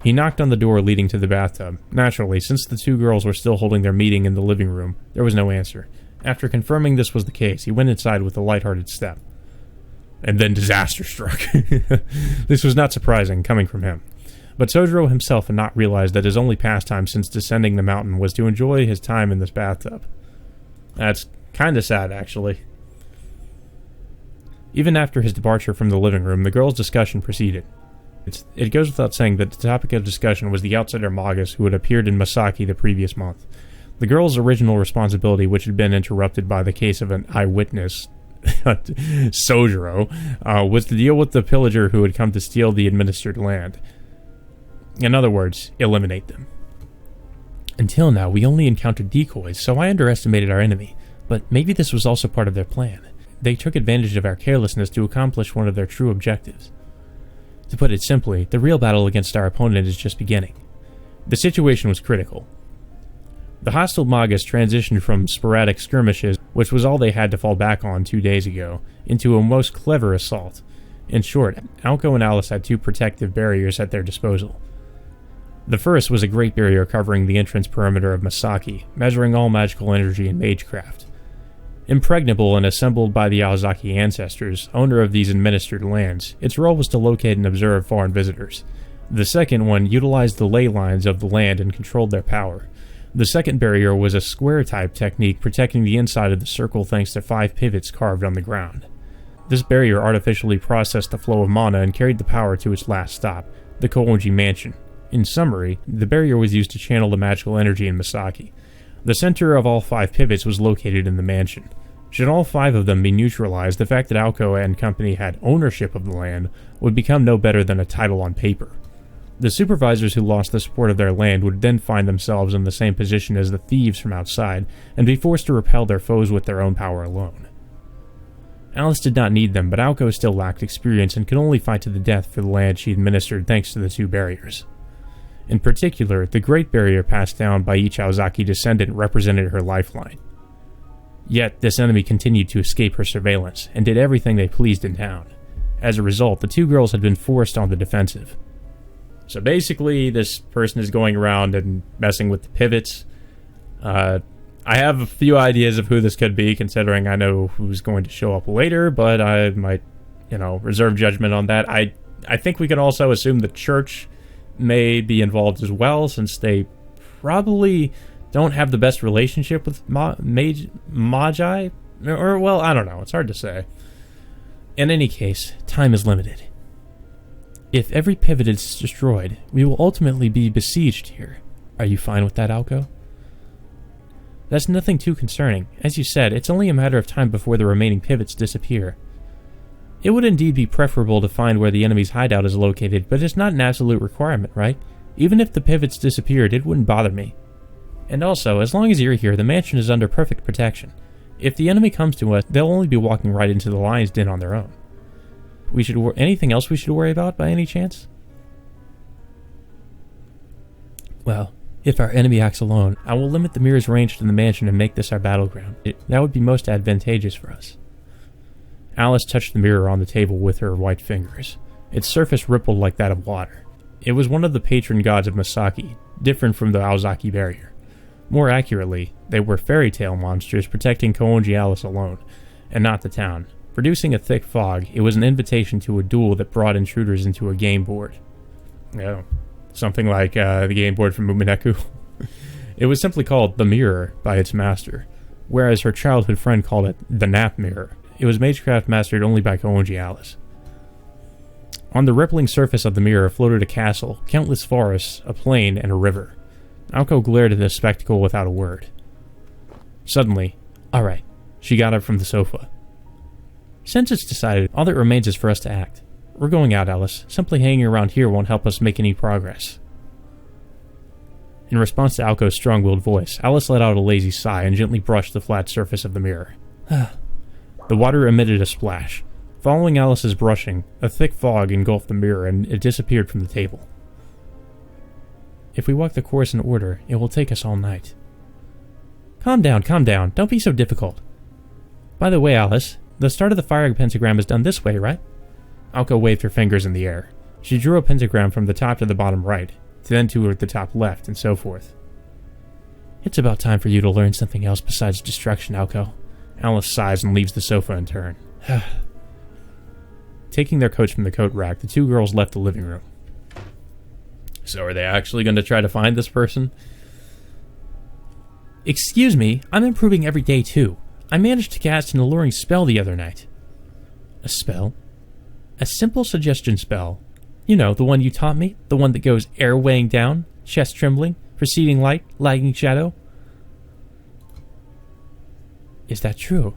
He knocked on the door leading to the bathtub. Naturally, since the two girls were still holding their meeting in the living room, there was no answer. After confirming this was the case, he went inside with a lighthearted step. And then disaster struck. This was not surprising, coming from him. But Sojiro himself had not realized that his only pastime since descending the mountain was to enjoy his time in this bathtub. That's kinda sad, actually. Even after his departure from the living room, the girls' discussion proceeded. It goes without saying that the topic of discussion was the outsider Magus who had appeared in Misaki the previous month. The girls' original responsibility, which had been interrupted by the case of an eyewitness, Sojiro, was to deal with the pillager who had come to steal the administered land. In other words, eliminate them. Until now, we only encountered decoys, so I underestimated our enemy, but maybe this was also part of their plan. They took advantage of our carelessness to accomplish one of their true objectives. To put it simply, the real battle against our opponent is just beginning. The situation was critical. The hostile Magus transitioned from sporadic skirmishes, which was all they had to fall back on 2 days ago, into a most clever assault. In short, Aoko and Alice had two protective barriers at their disposal. The first was a great barrier covering the entrance perimeter of Misaki, measuring all magical energy and magecraft. Impregnable and assembled by the Aozaki ancestors, owner of these administered lands, its role was to locate and observe foreign visitors. The second one utilized the ley lines of the land and controlled their power. The second barrier was a square-type technique protecting the inside of the circle thanks to 5 pivots carved on the ground. This barrier artificially processed the flow of mana and carried the power to its last stop, the Koonji Mansion. In summary, the barrier was used to channel the magical energy in Misaki. The center of all 5 pivots was located in the mansion. Should all 5 of them be neutralized, the fact that Aoko and company had ownership of the land would become no better than a title on paper. The supervisors who lost the support of their land would then find themselves in the same position as the thieves from outside and be forced to repel their foes with their own power alone. Alice did not need them, but Aoko still lacked experience and could only fight to the death for the land she administered thanks to the 2 barriers. In particular, the Great Barrier passed down by each Aozaki descendant represented her lifeline. Yet, this enemy continued to escape her surveillance, and did everything they pleased in town. As a result, the 2 girls had been forced on the defensive. So basically, this person is going around and messing with the pivots. I have a few ideas of who this could be, considering I know who's going to show up later, but I might, reserve judgment on that. I think we can also assume the church may be involved as well, since they probably don't have the best relationship with Magi? Or, well, I don't know. It's hard to say. In any case, time is limited. If every pivot is destroyed, we will ultimately be besieged here. Are you fine with that, Aoko? That's nothing too concerning. As you said, it's only a matter of time before the remaining pivots disappear. It would indeed be preferable to find where the enemy's hideout is located, but it's not an absolute requirement, right? Even if the pivots disappeared, it wouldn't bother me. And also, as long as you're here, the mansion is under perfect protection. If the enemy comes to us, they'll only be walking right into the lion's den on their own. Anything else we should worry about by any chance? Well, if our enemy acts alone, I will limit the mirror's range to the mansion and make this our battleground. That would be most advantageous for us. Alice touched the mirror on the table with her white fingers. Its surface rippled like that of water. It was one of the patron gods of Misaki, different from the Aozaki barrier. More accurately, they were fairy tale monsters protecting Koonji Alice alone, and not the town. Producing a thick fog, it was an invitation to a duel that brought intruders into a game board. Oh, something like the game board from Mumineku. It was simply called the Mirror by its master, whereas her childhood friend called it the Nap Mirror. It was magecraft mastered only by Koonji Alice. On the rippling surface of the mirror floated a castle, countless forests, a plain, and a river. Aoko glared at this spectacle without a word. Suddenly, alright, she got up from the sofa. Since it's decided, all that remains is for us to act. We're going out, Alice. Simply hanging around here won't help us make any progress. In response to Aoko's strong-willed voice, Alice let out a lazy sigh and gently brushed the flat surface of the mirror. The water emitted a splash. Following Alice's brushing, a thick fog engulfed the mirror and it disappeared from the table. If we walk the course in order, it will take us all night. Calm down. Don't be so difficult. By the way, Alice, the start of the fire pentagram is done this way, right? Aoko waved her fingers in the air. She drew a pentagram from the top to the bottom right, then to the top left, and so forth. It's about time for you to learn something else besides destruction, Aoko. Alice sighs and leaves the sofa in turn. Taking their coats from the coat rack, the 2 girls left the living room. So are they actually going to try to find this person? Excuse me, I'm improving every day too. I managed to cast an alluring spell the other night. A spell? A simple suggestion spell. You know, the one you taught me? The one that goes air weighing down, chest trembling, preceding light, lagging shadow? Is that true?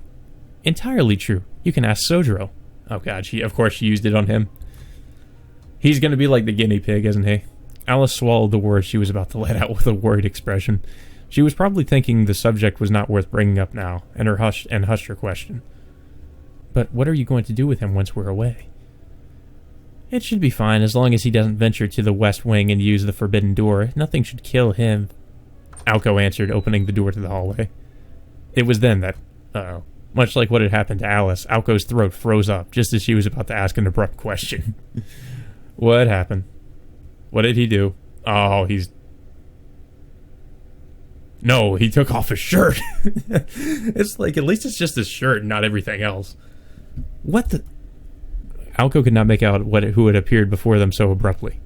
Entirely true. You can ask Sojiro. Oh god, of course she used it on him. He's gonna be like the guinea pig, isn't he? Alice swallowed the words she was about to let out with a worried expression. She was probably thinking the subject was not worth bringing up now, and hushed her question. But what are you going to do with him once we're away? It should be fine, as long as he doesn't venture to the west wing and use the forbidden door. Nothing should kill him. Aoko answered, opening the door to the hallway. It was then that, much like what had happened to Alice, Aoko's throat froze up just as she was about to ask an abrupt question. What happened? What did he do? Oh, No, he took off his shirt. It's like, at least it's just his shirt and not everything else. What the... Aoko could not make out who had appeared before them so abruptly.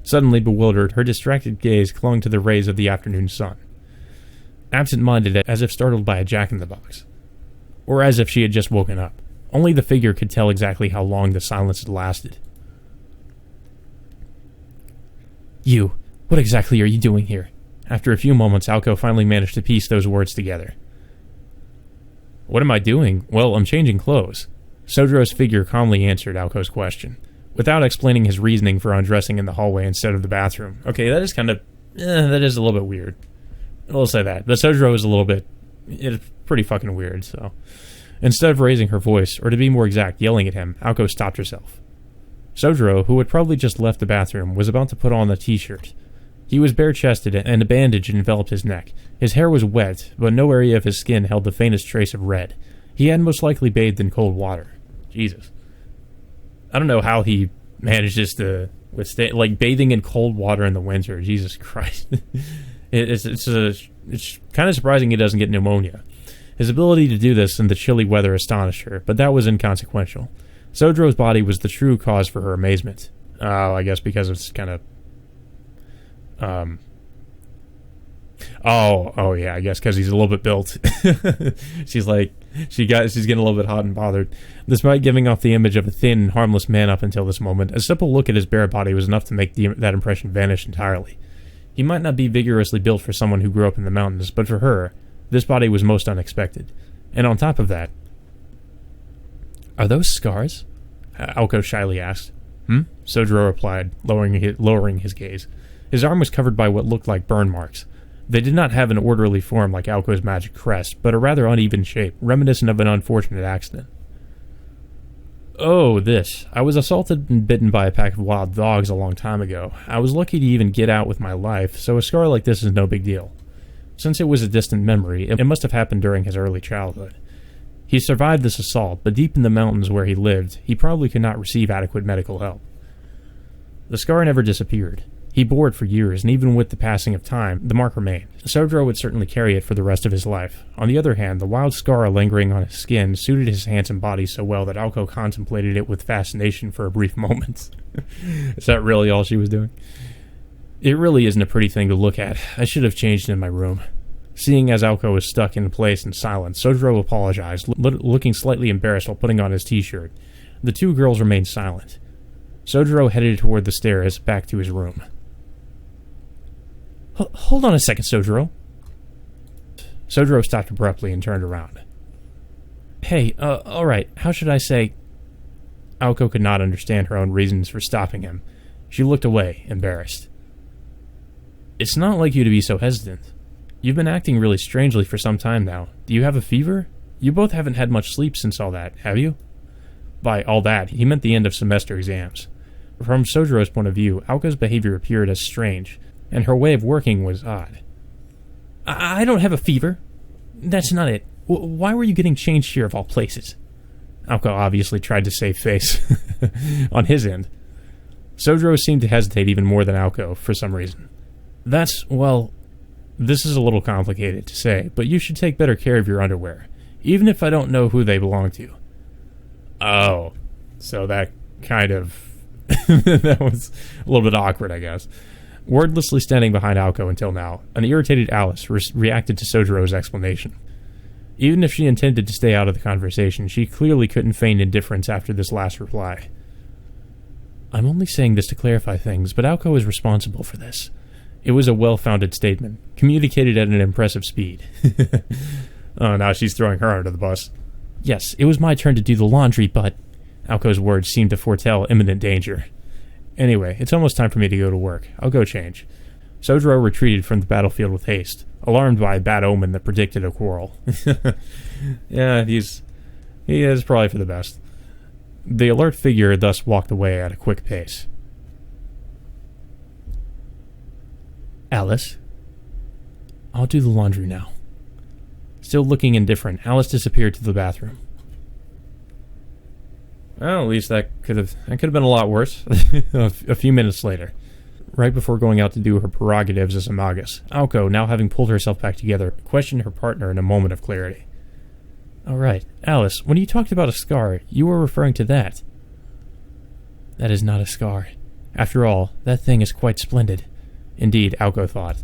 Suddenly bewildered, her distracted gaze clung to the rays of the afternoon sun. Absent-minded, as if startled by a jack-in-the-box. Or as if she had just woken up. Only the figure could tell exactly how long the silence had lasted. You, what exactly are you doing here? After a few moments, Aoko finally managed to piece those words together. What am I doing? Well, I'm changing clothes. Sojiro's figure calmly answered Aoko's question, without explaining his reasoning for undressing in the hallway instead of the bathroom. Okay, that is that is a little bit weird. We'll say that. But Sojiro is it's pretty fucking weird, so. Instead of raising her voice, or to be more exact, yelling at him, Aoko stopped herself. Sojiro, who had probably just left the bathroom, was about to put on a t-shirt. He was bare-chested, and a bandage enveloped his neck. His hair was wet, but no area of his skin held the faintest trace of red. He had most likely bathed in cold water. Jesus. I don't know how he manages to withstand, like, bathing in cold water in the winter. Jesus Christ. It's kind of surprising he doesn't get pneumonia. His ability to do this in the chilly weather astonished her, but that was inconsequential. Sojiro's body was the true cause for her amazement. I guess because it's kind of... Oh yeah, I guess because he's a little bit built. She's getting a little bit hot and bothered. Despite giving off the image of a thin, harmless man up until this moment, a simple look at his bare body was enough to make that impression vanish entirely. He might not be vigorously built for someone who grew up in the mountains, but for her, this body was most unexpected. And on top of that... Are those scars? Aoko shyly asked. Sojiro replied, lowering his gaze. His arm was covered by what looked like burn marks. They did not have an orderly form like Aoko's magic crest, but a rather uneven shape, reminiscent of an unfortunate accident. Oh, this. I was assaulted and bitten by a pack of wild dogs a long time ago. I was lucky to even get out with my life, so a scar like this is no big deal. Since it was a distant memory, it must have happened during his early childhood. He survived this assault, but deep in the mountains where he lived, he probably could not receive adequate medical help. The scar never disappeared. He bore it for years, and even with the passing of time, the mark remained. Sojiro would certainly carry it for the rest of his life. On the other hand, the wild scar lingering on his skin suited his handsome body so well that Aoko contemplated it with fascination for a brief moment. Is that really all she was doing? It really isn't a pretty thing to look at. I should have changed in my room. Seeing as Aoko was stuck in place in silence, Sojiro apologized, looking slightly embarrassed while putting on his t-shirt. The two girls remained silent. Sojiro headed toward the stairs, back to his room. Hold on a second, Sojiro. Sojiro stopped abruptly and turned around. Hey, alright, how should I say... Aoko could not understand her own reasons for stopping him. She looked away, embarrassed. It's not like you to be so hesitant. You've been acting really strangely for some time now. Do you have a fever? You both haven't had much sleep since all that, have you? By all that, he meant the end of semester exams. From Sojiro's point of view, Aoko's behavior appeared as strange, and her way of working was odd. I don't have a fever. That's not it. Why were you getting changed here of all places? Aoko obviously tried to save face on his end. Sojiro seemed to hesitate even more than Aoko for some reason. Well, this is a little complicated to say, but you should take better care of your underwear, even if I don't know who they belong to. Oh, so that kind of... that was a little bit awkward, I guess. Wordlessly standing behind Aoko until now, an irritated Alice reacted to Sojiro's explanation. Even if she intended to stay out of the conversation, she clearly couldn't feign indifference after this last reply. I'm only saying this to clarify things, but Aoko is responsible for this. It was a well-founded statement, communicated at an impressive speed. Oh, now she's throwing her under the bus. Yes, it was my turn to do the laundry, but... Aoko's words seemed to foretell imminent danger. Anyway, it's almost time for me to go to work. I'll go change. Sojiro retreated from the battlefield with haste, alarmed by a bad omen that predicted a quarrel. Yeah, he is probably for the best. The alert figure thus walked away at a quick pace. Alice, I'll do the laundry now. Still looking indifferent, Alice disappeared to the bathroom. Well, at least that could have been a lot worse. A few minutes later, right before going out to do her prerogatives as a magus, Aoko, now having pulled herself back together, questioned her partner in a moment of clarity. All right, Alice, when you talked about a scar, you were referring to that. That is not a scar. After all, that thing is quite splendid. Indeed, Aoko thought.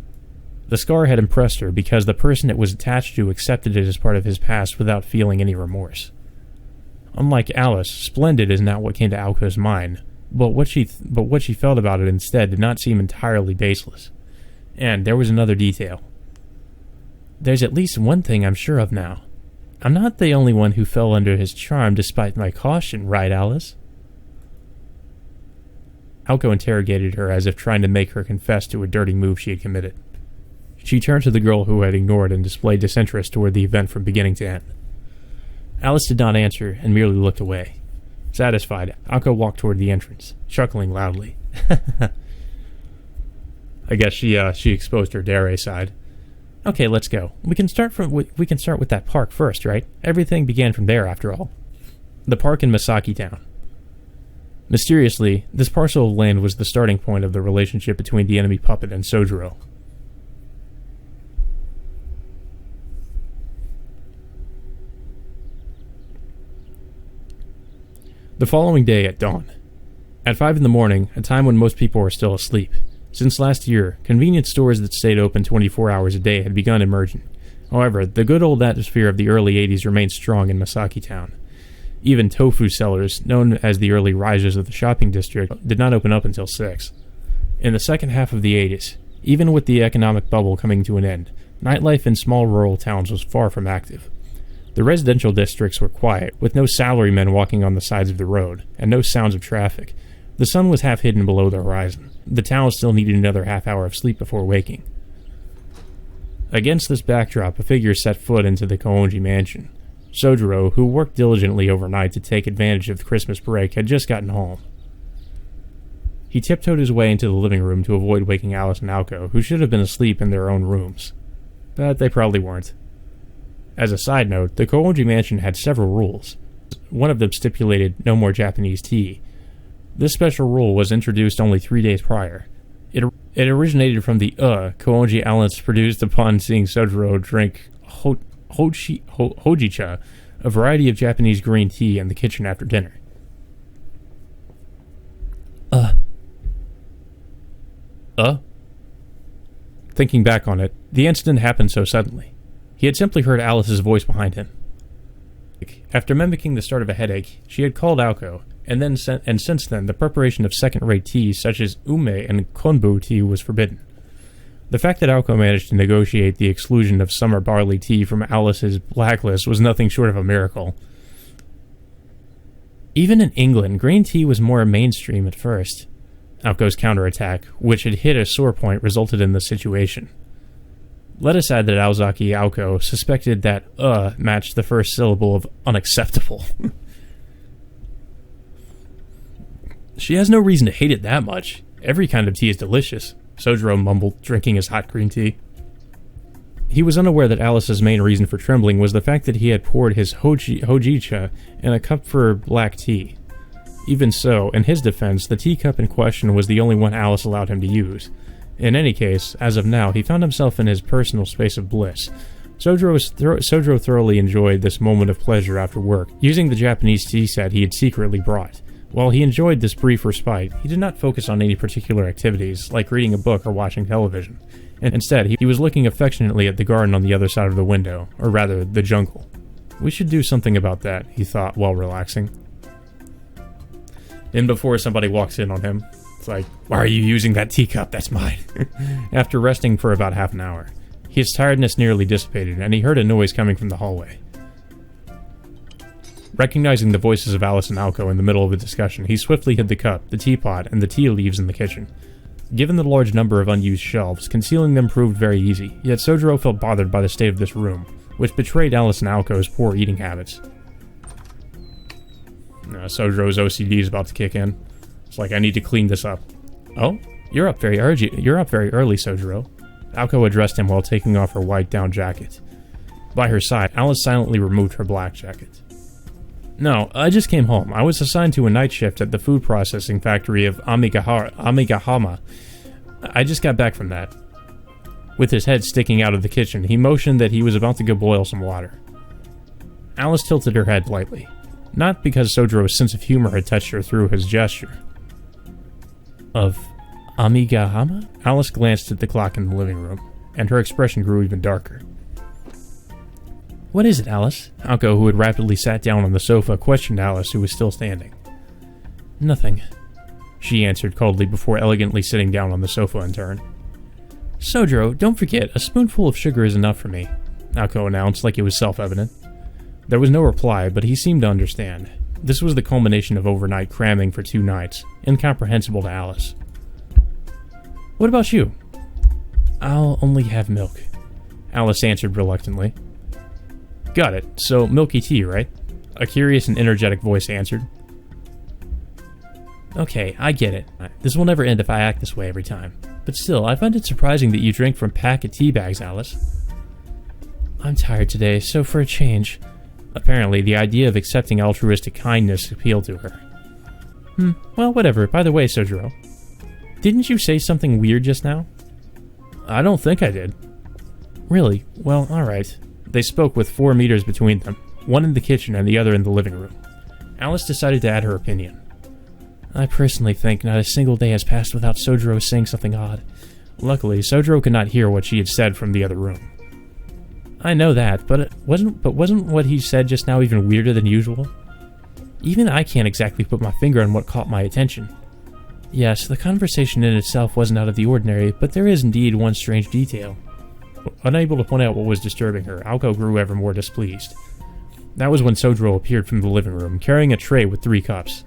The scar had impressed her because the person it was attached to accepted it as part of his past without feeling any remorse. Unlike Alice, splendid is not what came to Aoko's mind. But what she felt about it instead did not seem entirely baseless. And there was another detail. There's at least one thing I'm sure of now. I'm not the only one who fell under his charm despite my caution, right, Alice? Aoko interrogated her as if trying to make her confess to a dirty move she had committed. She turned to the girl who had ignored and displayed disinterest toward the event from beginning to end. Alice did not answer and merely looked away. Satisfied, Aoko walked toward the entrance, chuckling loudly. I guess she exposed her dare side. Okay, let's go. We can start with that park first, right? Everything began from there, after all. The park in Misaki Town. Mysteriously, this parcel of land was the starting point of the relationship between the enemy puppet and Sojiro. The following day at dawn. At 5 in the morning, a time when most people were still asleep. Since last year, convenience stores that stayed open 24 hours a day had begun emerging. However, the good old atmosphere of the early 80s remained strong in Misaki Town. Even tofu sellers, known as the early risers of the shopping district, did not open up until 6. In the second half of the 80s, even with the economic bubble coming to an end, nightlife in small rural towns was far from active. The residential districts were quiet, with no salarymen walking on the sides of the road, and no sounds of traffic. The sun was half hidden below the horizon. The town still needed another half hour of sleep before waking. Against this backdrop, a figure set foot into the Koonji mansion. Sojiro, who worked diligently overnight to take advantage of the Christmas break, had just gotten home. He tiptoed his way into the living room to avoid waking Alice and Aoko, who should have been asleep in their own rooms. But they probably weren't. As a side note, the Koonji mansion had several rules. One of them stipulated no more Japanese tea. This special rule was introduced only 3 days prior. It originated from the Koonji Alice produced upon seeing Sojiro drink hojicha, a variety of Japanese green tea, in the kitchen after dinner. Thinking back on it, the incident happened so suddenly. He had simply heard Alice's voice behind him. After mimicking the start of a headache, she had called Aoko, and since then, the preparation of second-rate teas such as ume and konbu tea was forbidden. The fact that Aoko managed to negotiate the exclusion of summer barley tea from Alice's blacklist was nothing short of a miracle. Even in England, green tea was more mainstream at first. Aoko's counterattack, which had hit a sore point, resulted in the situation. Let us add that Aozaki Aoko suspected that matched the first syllable of unacceptable. She has no reason to hate it that much. Every kind of tea is delicious, Sojiro mumbled, drinking his hot green tea. He was unaware that Alice's main reason for trembling was the fact that he had poured his hojicha in a cup for black tea. Even so, in his defense, the teacup in question was the only one Alice allowed him to use. In any case, as of now, he found himself in his personal space of bliss. Sojiro thoroughly enjoyed this moment of pleasure after work, using the Japanese tea set he had secretly brought. While he enjoyed this brief respite, he did not focus on any particular activities, like reading a book or watching television. Instead, he was looking affectionately at the garden on the other side of the window, or rather, the jungle. We should do something about that, he thought while relaxing. And before somebody walks in on him, it's like, why are you using that teacup? That's mine. After resting for about half an hour, his tiredness nearly dissipated, and he heard a noise coming from the hallway. Recognizing the voices of Alice and Aoko in the middle of a discussion, he swiftly hid the cup, the teapot, and the tea leaves in the kitchen. Given the large number of unused shelves, concealing them proved very easy, yet Sojiro felt bothered by the state of this room, which betrayed Alice and Aoko's poor eating habits. Sojiro's OCD is about to kick in. It's like, I need to clean this up. Oh? You're up very early, Sojiro. Aoko addressed him while taking off her white down jacket. By her side, Alice silently removed her black jacket. No, I just came home. I was assigned to a night shift at the food processing factory of Amigahama. I just got back from that. With his head sticking out of the kitchen, he motioned that he was about to go boil some water. Alice tilted her head lightly. Not because Sojiro's sense of humor had touched her through his gesture. Of Amigahama? Alice glanced at the clock in the living room, and her expression grew even darker. What is it, Alice? Aoko, who had rapidly sat down on the sofa, questioned Alice, who was still standing. Nothing. she answered coldly before elegantly sitting down on the sofa in turn. Sojiro, don't forget, a spoonful of sugar is enough for me, Naoko announced like it was self-evident. There was no reply, but he seemed to understand. This was the culmination of overnight cramming for 2 nights, incomprehensible to Alice. What about you? I'll only have milk, Alice answered reluctantly. Got it, so milky tea, right? A curious and energetic voice answered. Okay, I get it. This will never end if I act this way every time. But still, I find it surprising that you drink from packet tea bags, Alice. I'm tired today, so for a change. Apparently, the idea of accepting altruistic kindness appealed to her. Well, whatever. By the way, Sojiro, didn't you say something weird just now? I don't think I did. Really? Well, alright. They spoke with 4 meters between them, one in the kitchen and the other in the living room. Alice decided to add her opinion. I personally think not a single day has passed without Sojiro saying something odd. Luckily, Sojiro could not hear what she had said from the other room. I know that, but wasn't what he said just now even weirder than usual? Even I can't exactly put my finger on what caught my attention. Yes, the conversation in itself wasn't out of the ordinary, but there is indeed one strange detail. Unable to point out what was disturbing her, Aoko grew ever more displeased. That was when Sojiro appeared from the living room, carrying a tray with 3 cups.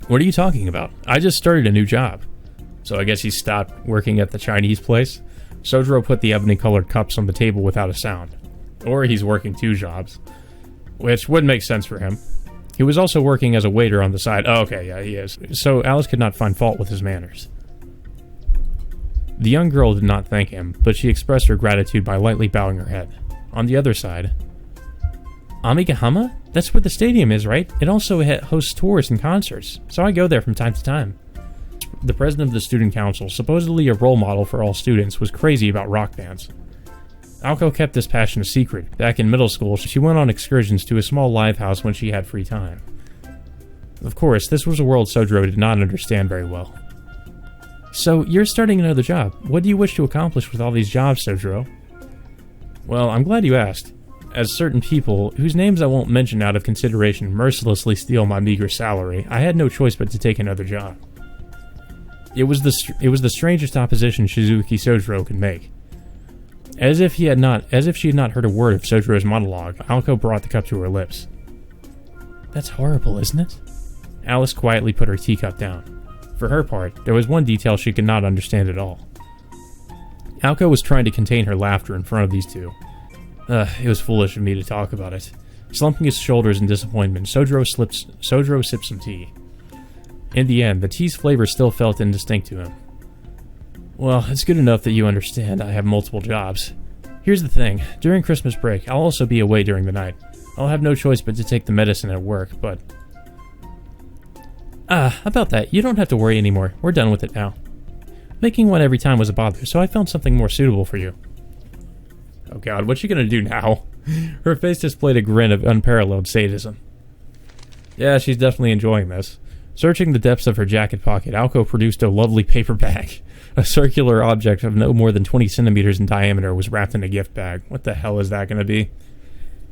What are you talking about? I just started a new job. So I guess he stopped working at the Chinese place? Sojiro put the ebony-colored cups on the table without a sound. Or he's working 2 jobs. Which would make sense for him. He was also working as a waiter on the side. Oh, okay, yeah, he is. So Alice could not find fault with his manners. The young girl did not thank him, but she expressed her gratitude by lightly bowing her head. On the other side... Amigahama? That's where the stadium is, right? It also hosts tours and concerts, so I go there from time to time. The president of the student council, supposedly a role model for all students, was crazy about rock bands. Aoko kept this passion a secret. Back in middle school, she went on excursions to a small live house when she had free time. Of course, this was a world Sojiro did not understand very well. So, you're starting another job. What do you wish to accomplish with all these jobs, Sojiro? Well, I'm glad you asked. As certain people, whose names I won't mention out of consideration, mercilessly steal my meager salary, I had no choice but to take another job. It was the strangest opposition Shizuki Sojiro could make. As if she had not heard a word of Sojiro's monologue, Aoko brought the cup to her lips. That's horrible, isn't it? Alice quietly put her teacup down. For her part, there was one detail she could not understand at all. Aoko was trying to contain her laughter in front of these two. It was foolish of me to talk about it. Slumping his shoulders in disappointment, Sojiro sipped some tea. In the end, the tea's flavor still felt indistinct to him. Well, it's good enough that you understand I have multiple jobs. Here's the thing, during Christmas break, I'll also be away during the night. I'll have no choice but to take the medicine at work, but... about that, you don't have to worry anymore. We're done with it now. Making one every time was a bother, so I found something more suitable for you. Oh god, what's she gonna do now? Her face displayed a grin of unparalleled sadism. Yeah, she's definitely enjoying this. Searching the depths of her jacket pocket, Aoko produced a lovely paper bag. A circular object of no more than 20 centimeters in diameter was wrapped in a gift bag. What the hell is that gonna be?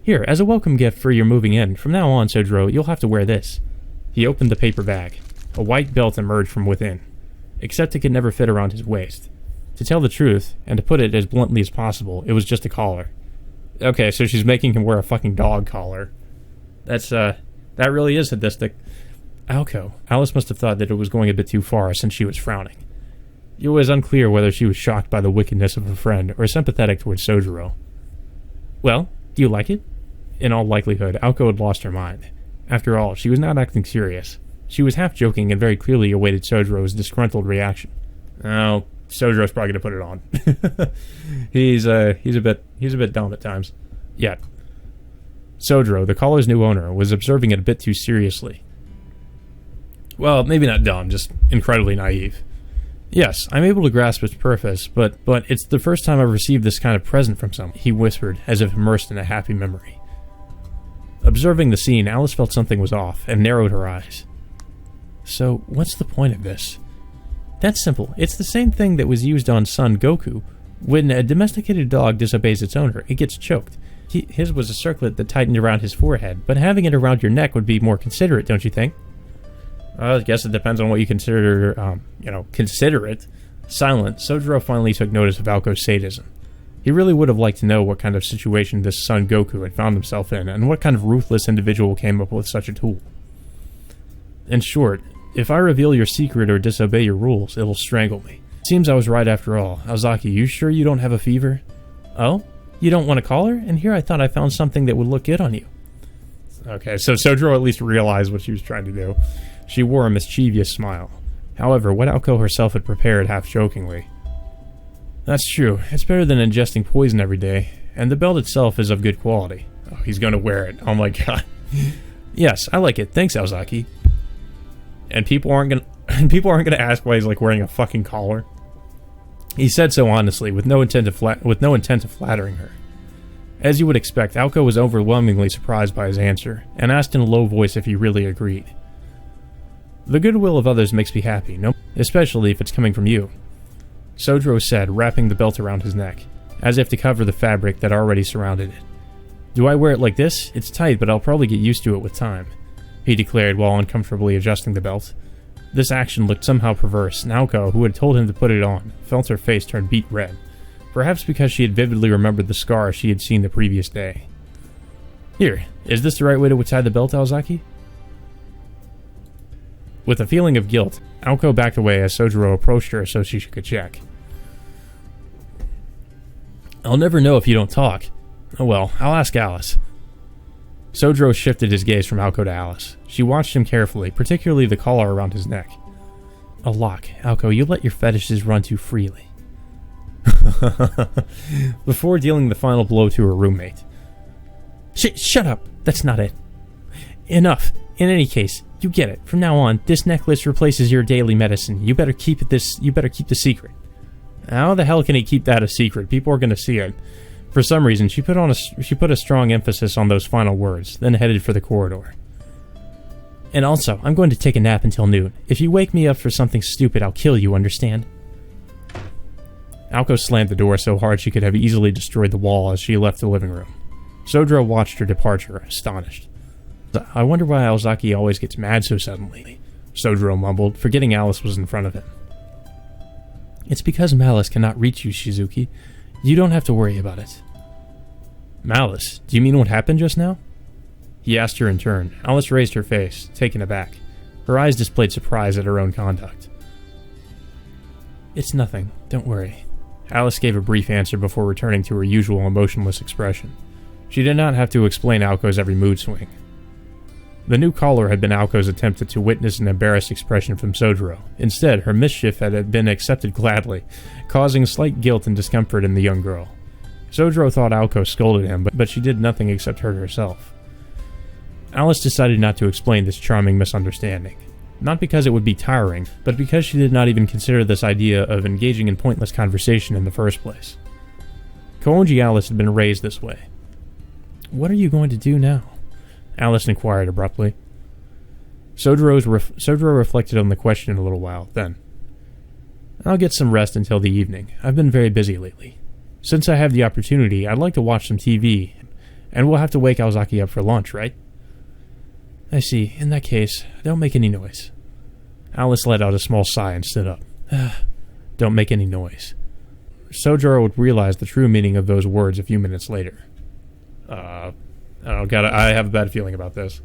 Here, as a welcome gift for your moving in, from now on, Sojiro, you'll have to wear this. He opened the paper bag. A white belt emerged from within. Except it could never fit around his waist. To tell the truth, and to put it as bluntly as possible, it was just a collar. Okay, so she's making him wear a fucking dog collar. That really is sadistic. Aoko. Alice must have thought that it was going a bit too far since she was frowning. It was unclear whether she was shocked by the wickedness of her friend or sympathetic towards Sojiro. Well, do you like it? In all likelihood, Aoko had lost her mind. After all, she was not acting serious. She was half joking and very clearly awaited Sojiro's disgruntled reaction. Oh, Sojiro's probably gonna put it on. He's a bit dumb at times. Yet. Sojiro, the collar's new owner, was observing it a bit too seriously. Well, maybe not dumb, just incredibly naive. Yes, I'm able to grasp its purpose, but it's the first time I've received this kind of present from someone, he whispered, as if immersed in a happy memory. Observing the scene, Alice felt something was off, and narrowed her eyes. So, what's the point of this? That's simple. It's the same thing that was used on Son Goku. When a domesticated dog disobeys its owner, it gets choked. His was a circlet that tightened around his forehead, but having it around your neck would be more considerate, don't you think? I guess it depends on what you consider, considerate. Silent, Sojiro finally took notice of Aoko's sadism. He really would have liked to know what kind of situation this Son Goku had found himself in, and what kind of ruthless individual came up with such a tool. In short, if I reveal your secret or disobey your rules, it'll strangle me. Seems I was right after all. Aozaki, you sure you don't have a fever? Oh? You don't want to call her? And here I thought I found something that would look good on you. Okay, so Sojiro at least realized what she was trying to do. She wore a mischievous smile. However, what Aoko herself had prepared half-jokingly. That's true. It's better than ingesting poison every day. And the belt itself is of good quality. Oh, he's gonna wear it. Oh my god. Yes, I like it. Thanks, Aozaki. And people aren't gonna ask why he's like wearing a fucking collar. He said so honestly, with no intent of flattering her. As you would expect, Aoko was overwhelmingly surprised by his answer, and asked in a low voice if he really agreed. The goodwill of others makes me happy, especially if it's coming from you, Sojiro said, wrapping the belt around his neck, as if to cover the fabric that already surrounded it. Do I wear it like this? It's tight, but I'll probably get used to it with time, he declared while uncomfortably adjusting the belt. This action looked somehow perverse, and Aoko, who had told him to put it on, felt her face turn beet red, perhaps because she had vividly remembered the scar she had seen the previous day. Here, is this the right way to tie the belt, Aozaki? With a feeling of guilt, Aoko backed away as Sojiro approached her so she could check. I'll never know if you don't talk. Oh well, I'll ask Alice. Sojiro shifted his gaze from Aoko to Alice. She watched him carefully, particularly the collar around his neck. A lock. Aoko, you let your fetishes run too freely. Before dealing the final blow to her roommate. Shut up! That's not it. Enough. In any case, you get it. From now on, this necklace replaces your daily medicine. You better keep the secret. How the hell can he keep that a secret? People are going to see it. For some reason, she put a strong emphasis on those final words, then headed for the corridor. And also, I'm going to take a nap until noon. If you wake me up for something stupid, I'll kill you, understand? Aoko slammed the door so hard she could have easily destroyed the wall as she left the living room. Sojiro watched her departure, astonished. I wonder why Aozaki always gets mad so suddenly, Sojiro mumbled, forgetting Alice was in front of him. It's because Malice cannot reach you, Shizuki. You don't have to worry about it. Malice? Do you mean what happened just now? He asked her in turn. Alice raised her face, taken aback. Her eyes displayed surprise at her own conduct. It's nothing. Don't worry. Alice gave a brief answer before returning to her usual emotionless expression. She did not have to explain Aoko's every mood swing. The new caller had been Aoko's attempt to witness an embarrassed expression from Sojiro. Instead, her mischief had been accepted gladly, causing slight guilt and discomfort in the young girl. Sojiro thought Aoko scolded him, but she did nothing except hurt herself. Alice decided not to explain this charming misunderstanding. Not because it would be tiring, but because she did not even consider this idea of engaging in pointless conversation in the first place. Koonji Alice had been raised this way. What are you going to do now? Alice inquired abruptly. Sojiro reflected on the question a little while, then. I'll get some rest until the evening. I've been very busy lately. Since I have the opportunity, I'd like to watch some TV, and we'll have to wake Aozaki up for lunch, right? I see. In that case, don't make any noise. Alice let out a small sigh and stood up. Don't make any noise. Sojiro would realize the true meaning of those words a few minutes later. I have a bad feeling about this.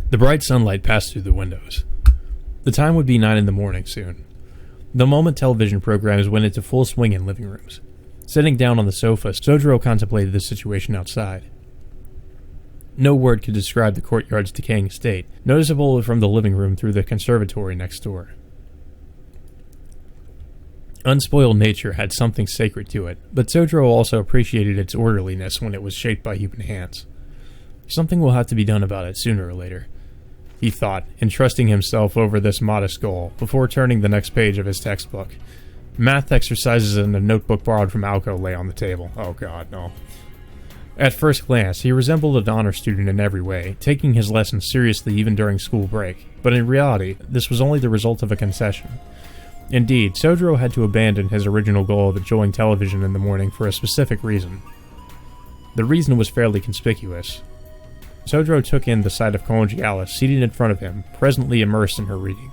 The bright sunlight passed through the windows. The time would be 9 in the morning soon. The moment television programs went into full swing in living rooms. Sitting down on the sofa, Sojiro contemplated the situation outside. No word could describe the courtyard's decaying state, noticeable from the living room through the conservatory next door. Unspoiled nature had something sacred to it, but Sojiro also appreciated its orderliness when it was shaped by human hands. Something will have to be done about it sooner or later, he thought, entrusting himself over this modest goal before turning the next page of his textbook. Math exercises in a notebook borrowed from Aoko lay on the table. Oh god, no. At first glance, he resembled an honor student in every way, taking his lessons seriously even during school break, but in reality, this was only the result of a concession. Indeed, Sojiro had to abandon his original goal of enjoying television in the morning for a specific reason. The reason was fairly conspicuous. Sojuro took in the sight of Konji Alice seated in front of him, presently immersed in her reading.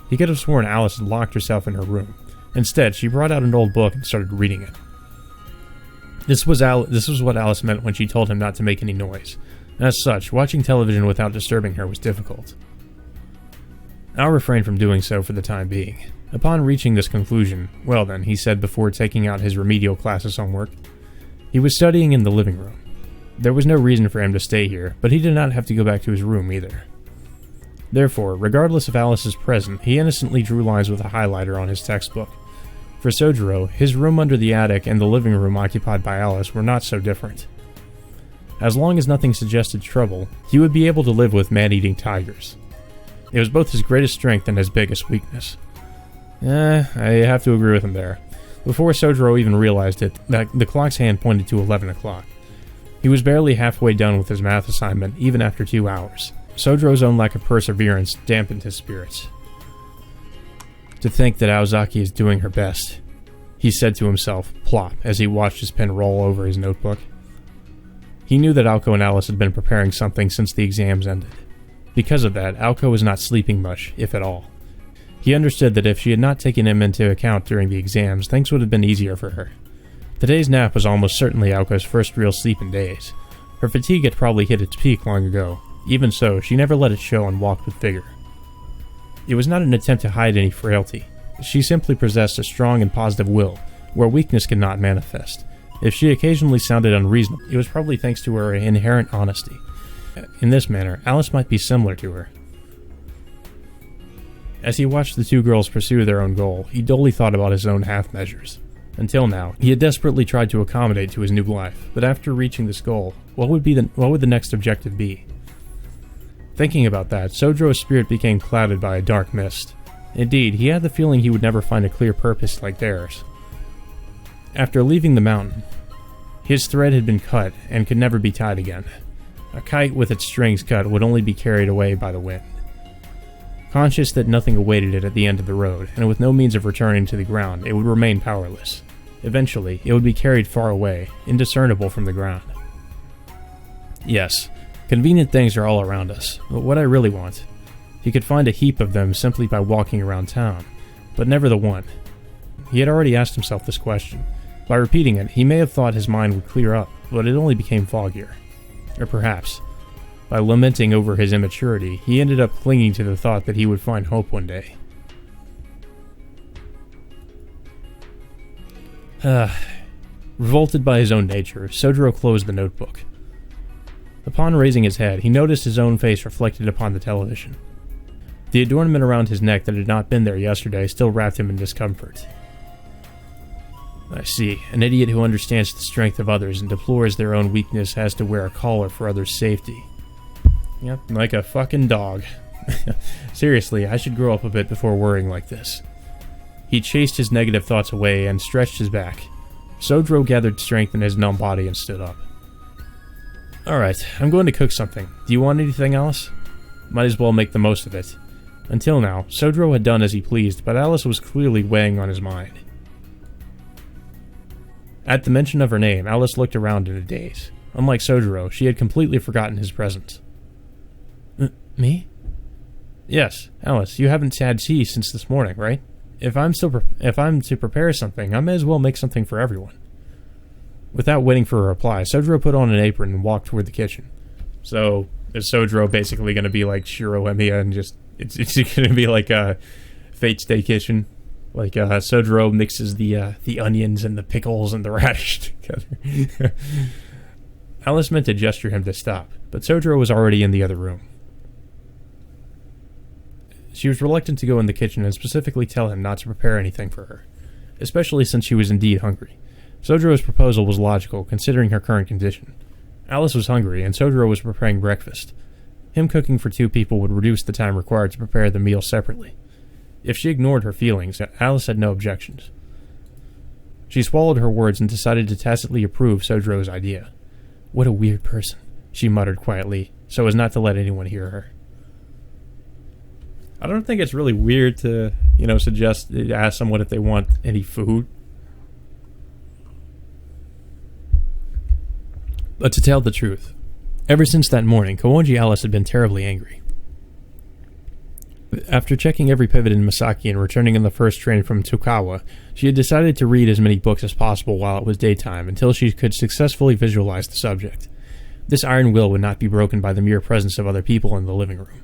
He could have sworn Alice had locked herself in her room. Instead, she brought out an old book and started reading it. This was what Alice meant when she told him not to make any noise. As such, watching television without disturbing her was difficult. I'll refrain from doing so for the time being. Upon reaching this conclusion, well then, he said before taking out his remedial classes homework, he was studying in the living room. There was no reason for him to stay here, but he did not have to go back to his room either. Therefore, regardless of Alice's presence, he innocently drew lines with a highlighter on his textbook. For Sojuro, his room under the attic and the living room occupied by Alice were not so different. As long as nothing suggested trouble, he would be able to live with man-eating tigers. It was both his greatest strength and his biggest weakness. I have to agree with him there. Before Sojuro even realized it, the clock's hand pointed to 11 o'clock. He was barely halfway done with his math assignment, even after 2 hours. Sojuro's own lack of perseverance dampened his spirits. To think that Aozaki is doing her best, he said to himself, plop, as he watched his pen roll over his notebook. He knew that Aoko and Alice had been preparing something since the exams ended. Because of that, Aoko was not sleeping much, if at all. He understood that if she had not taken him into account during the exams, things would have been easier for her. Today's nap was almost certainly Aoko's first real sleep in days. Her fatigue had probably hit its peak long ago. Even so, she never let it show and walked with vigor. It was not an attempt to hide any frailty. She simply possessed a strong and positive will, where weakness could not manifest. If she occasionally sounded unreasonable, it was probably thanks to her inherent honesty. In this manner, Alice might be similar to her. As he watched the two girls pursue their own goal, he dully thought about his own half-measures. Until now, he had desperately tried to accommodate to his new life, but after reaching this goal, what would the next objective be? Thinking about that, Sojuro's spirit became clouded by a dark mist. Indeed, he had the feeling he would never find a clear purpose like theirs. After leaving the mountain, his thread had been cut and could never be tied again. A kite with its strings cut would only be carried away by the wind. Conscious that nothing awaited it at the end of the road, and with no means of returning to the ground, it would remain powerless. Eventually, it would be carried far away, indiscernible from the ground. Yes, convenient things are all around us, but what I really want, he could find a heap of them simply by walking around town, but never the one. He had already asked himself this question. By repeating it, he may have thought his mind would clear up, but it only became foggier. Or perhaps, by lamenting over his immaturity, he ended up clinging to the thought that he would find hope one day. Revolted by his own nature, Sojuro closed the notebook. Upon raising his head, he noticed his own face reflected upon the television. The adornment around his neck that had not been there yesterday still wrapped him in discomfort. I see. An idiot who understands the strength of others and deplores their own weakness has to wear a collar for others' safety. Yep, like a fucking dog. Seriously, I should grow up a bit before worrying like this. He chased his negative thoughts away and stretched his back. Sojuro gathered strength in his numb body and stood up. Alright, I'm going to cook something. Do you want anything, Alice? Might as well make the most of it. Until now, Sojuro had done as he pleased, but Alice was clearly weighing on his mind. At the mention of her name, Alice looked around in a daze. Unlike Sojuro, she had completely forgotten his presence. Me? Yes, Alice, you haven't had tea since this morning, right? If I'm to prepare something, I may as well make something for everyone. Without waiting for a reply, Sojuro put on an apron and walked toward the kitchen. So, is Sojuro basically going to be like Shiro Emiya and just... It's going to be like a Fate Stay Kitchen? Like, Sojuro mixes the onions and the pickles and the radish together. Alice meant to gesture him to stop, but Sojuro was already in the other room. She was reluctant to go in the kitchen and specifically tell him not to prepare anything for her, especially since she was indeed hungry. Sojuro's proposal was logical, considering her current condition. Alice was hungry, and Sojuro was preparing breakfast. Him cooking for two people would reduce the time required to prepare the meal separately. If she ignored her feelings, Alice had no objections. She swallowed her words and decided to tacitly approve Sojuro's idea. What a weird person, she muttered quietly, so as not to let anyone hear her. I don't think it's really weird to, ask someone if they want any food. But to tell the truth, Ever since that morning, Kawanji Alice had been terribly angry. After checking every pivot in Misaki and returning on the first train from Tokawa, she had decided to read as many books as possible while it was daytime until she could successfully visualize the subject. This iron will would not be broken by the mere presence of other people in the living room.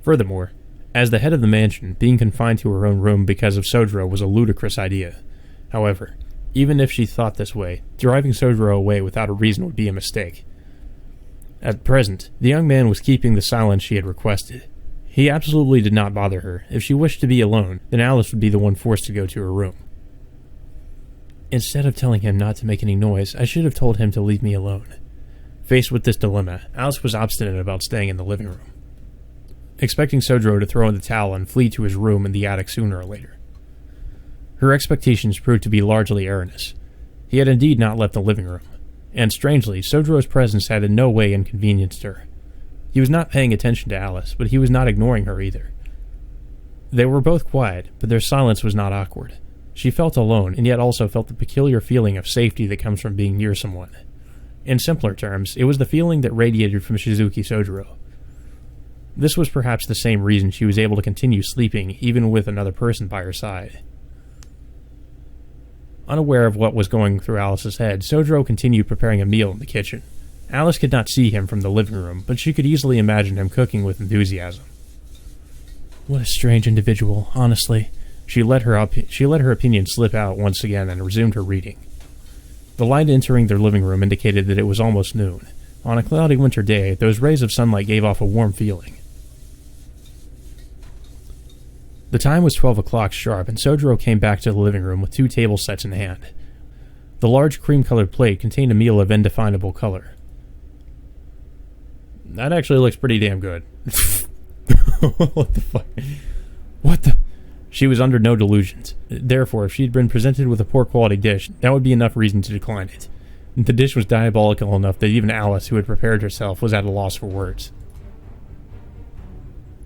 Furthermore, as the head of the mansion, being confined to her own room because of Sojiro was a ludicrous idea. However, even if she thought this way, driving Sojiro away without a reason would be a mistake. At present, the young man was keeping the silence she had requested. He absolutely did not bother her. If she wished to be alone, then Alice would be the one forced to go to her room. Instead of telling him not to make any noise, I should have told him to leave me alone. Faced with this dilemma, Alice was obstinate about staying in the living room, expecting Sojiro to throw in the towel and flee to his room in the attic sooner or later. Her expectations proved to be largely erroneous. He had indeed not left the living room, and strangely, Sojiro's presence had in no way inconvenienced her. He was not paying attention to Alice, but he was not ignoring her either. They were both quiet, but their silence was not awkward. She felt alone, and yet also felt the peculiar feeling of safety that comes from being near someone. In simpler terms, it was the feeling that radiated from Shizuki Sojiro. This was perhaps the same reason she was able to continue sleeping even with another person by her side. Unaware of what was going through Alice's head, Sojiro continued preparing a meal in the kitchen. Alice could not see him from the living room, but she could easily imagine him cooking with enthusiasm. What a strange individual, honestly. She let her opinion slip out once again and resumed her reading. The light entering their living room indicated that it was almost noon. On a cloudy winter day, those rays of sunlight gave off a warm feeling. The time was 12 o'clock sharp, and Sojiro came back to the living room with 2 table sets in hand. The large cream-colored plate contained a meal of indefinable color. That actually looks pretty damn good. What the fuck? What the? She was under no delusions. Therefore, if she had been presented with a poor-quality dish, that would be enough reason to decline it. The dish was diabolical enough that even Alice, who had prepared herself, was at a loss for words.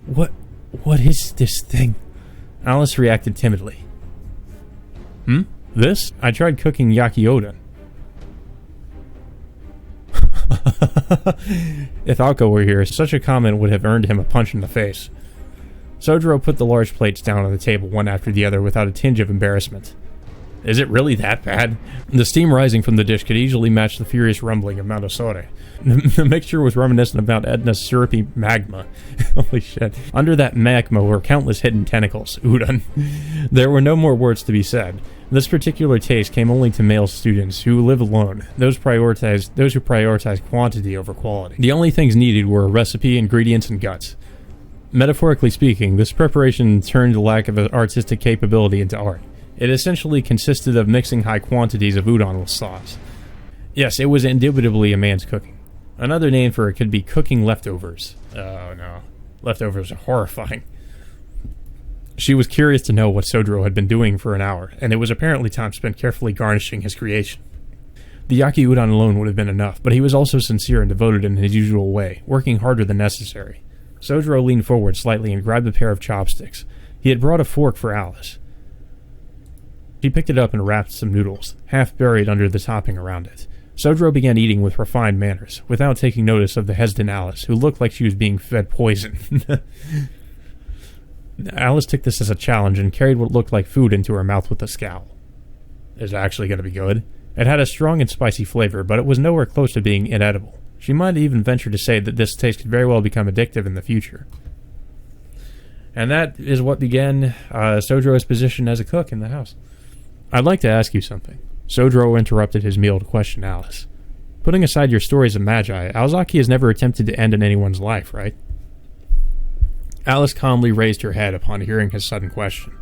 What is this thing? Alice reacted timidly. This? I tried cooking yaki odon. If Alko were here, such a comment would have earned him a punch in the face. Sojiro put the large plates down on the table one after the other without a tinge of embarrassment. Is it really that bad? The steam rising from the dish could easily match the furious rumbling of Mount Osore. The mixture was reminiscent of Mount Etna's syrupy magma. Holy shit. Under that magma were countless hidden tentacles. Udon. There were no more words to be said. This particular taste came only to male students who live alone, those who prioritize quantity over quality. The only things needed were a recipe, ingredients, and guts. Metaphorically speaking, this preparation turned the lack of artistic capability into art. It essentially consisted of mixing high quantities of udon with sauce. Yes, it was indubitably a man's cooking. Another name for it could be cooking leftovers. Oh no. Leftovers are horrifying. She was curious to know what Sojiro had been doing for an hour, and it was apparently time spent carefully garnishing his creation. The yaki udon alone would have been enough, but he was also sincere and devoted in his usual way, working harder than necessary. Sojiro leaned forward slightly and grabbed a pair of chopsticks. He had brought a fork for Alice. She picked it up and wrapped some noodles, half buried under the topping around it. Sojiro began eating with refined manners, without taking notice of the hesitant Alice, who looked like she was being fed poison. Alice took this as a challenge and carried what looked like food into her mouth with a scowl. Is it actually going to be good? It had a strong and spicy flavor, but it was nowhere close to being inedible. She might even venture to say that this taste could very well become addictive in the future. And that is what began Sojiro's position as a cook in the house. I'd like to ask you something. Sojiro interrupted his meal to question Alice. Putting aside your stories of magi, Aozaki has never attempted to end in anyone's life, right? Alice calmly raised her head upon hearing his sudden question.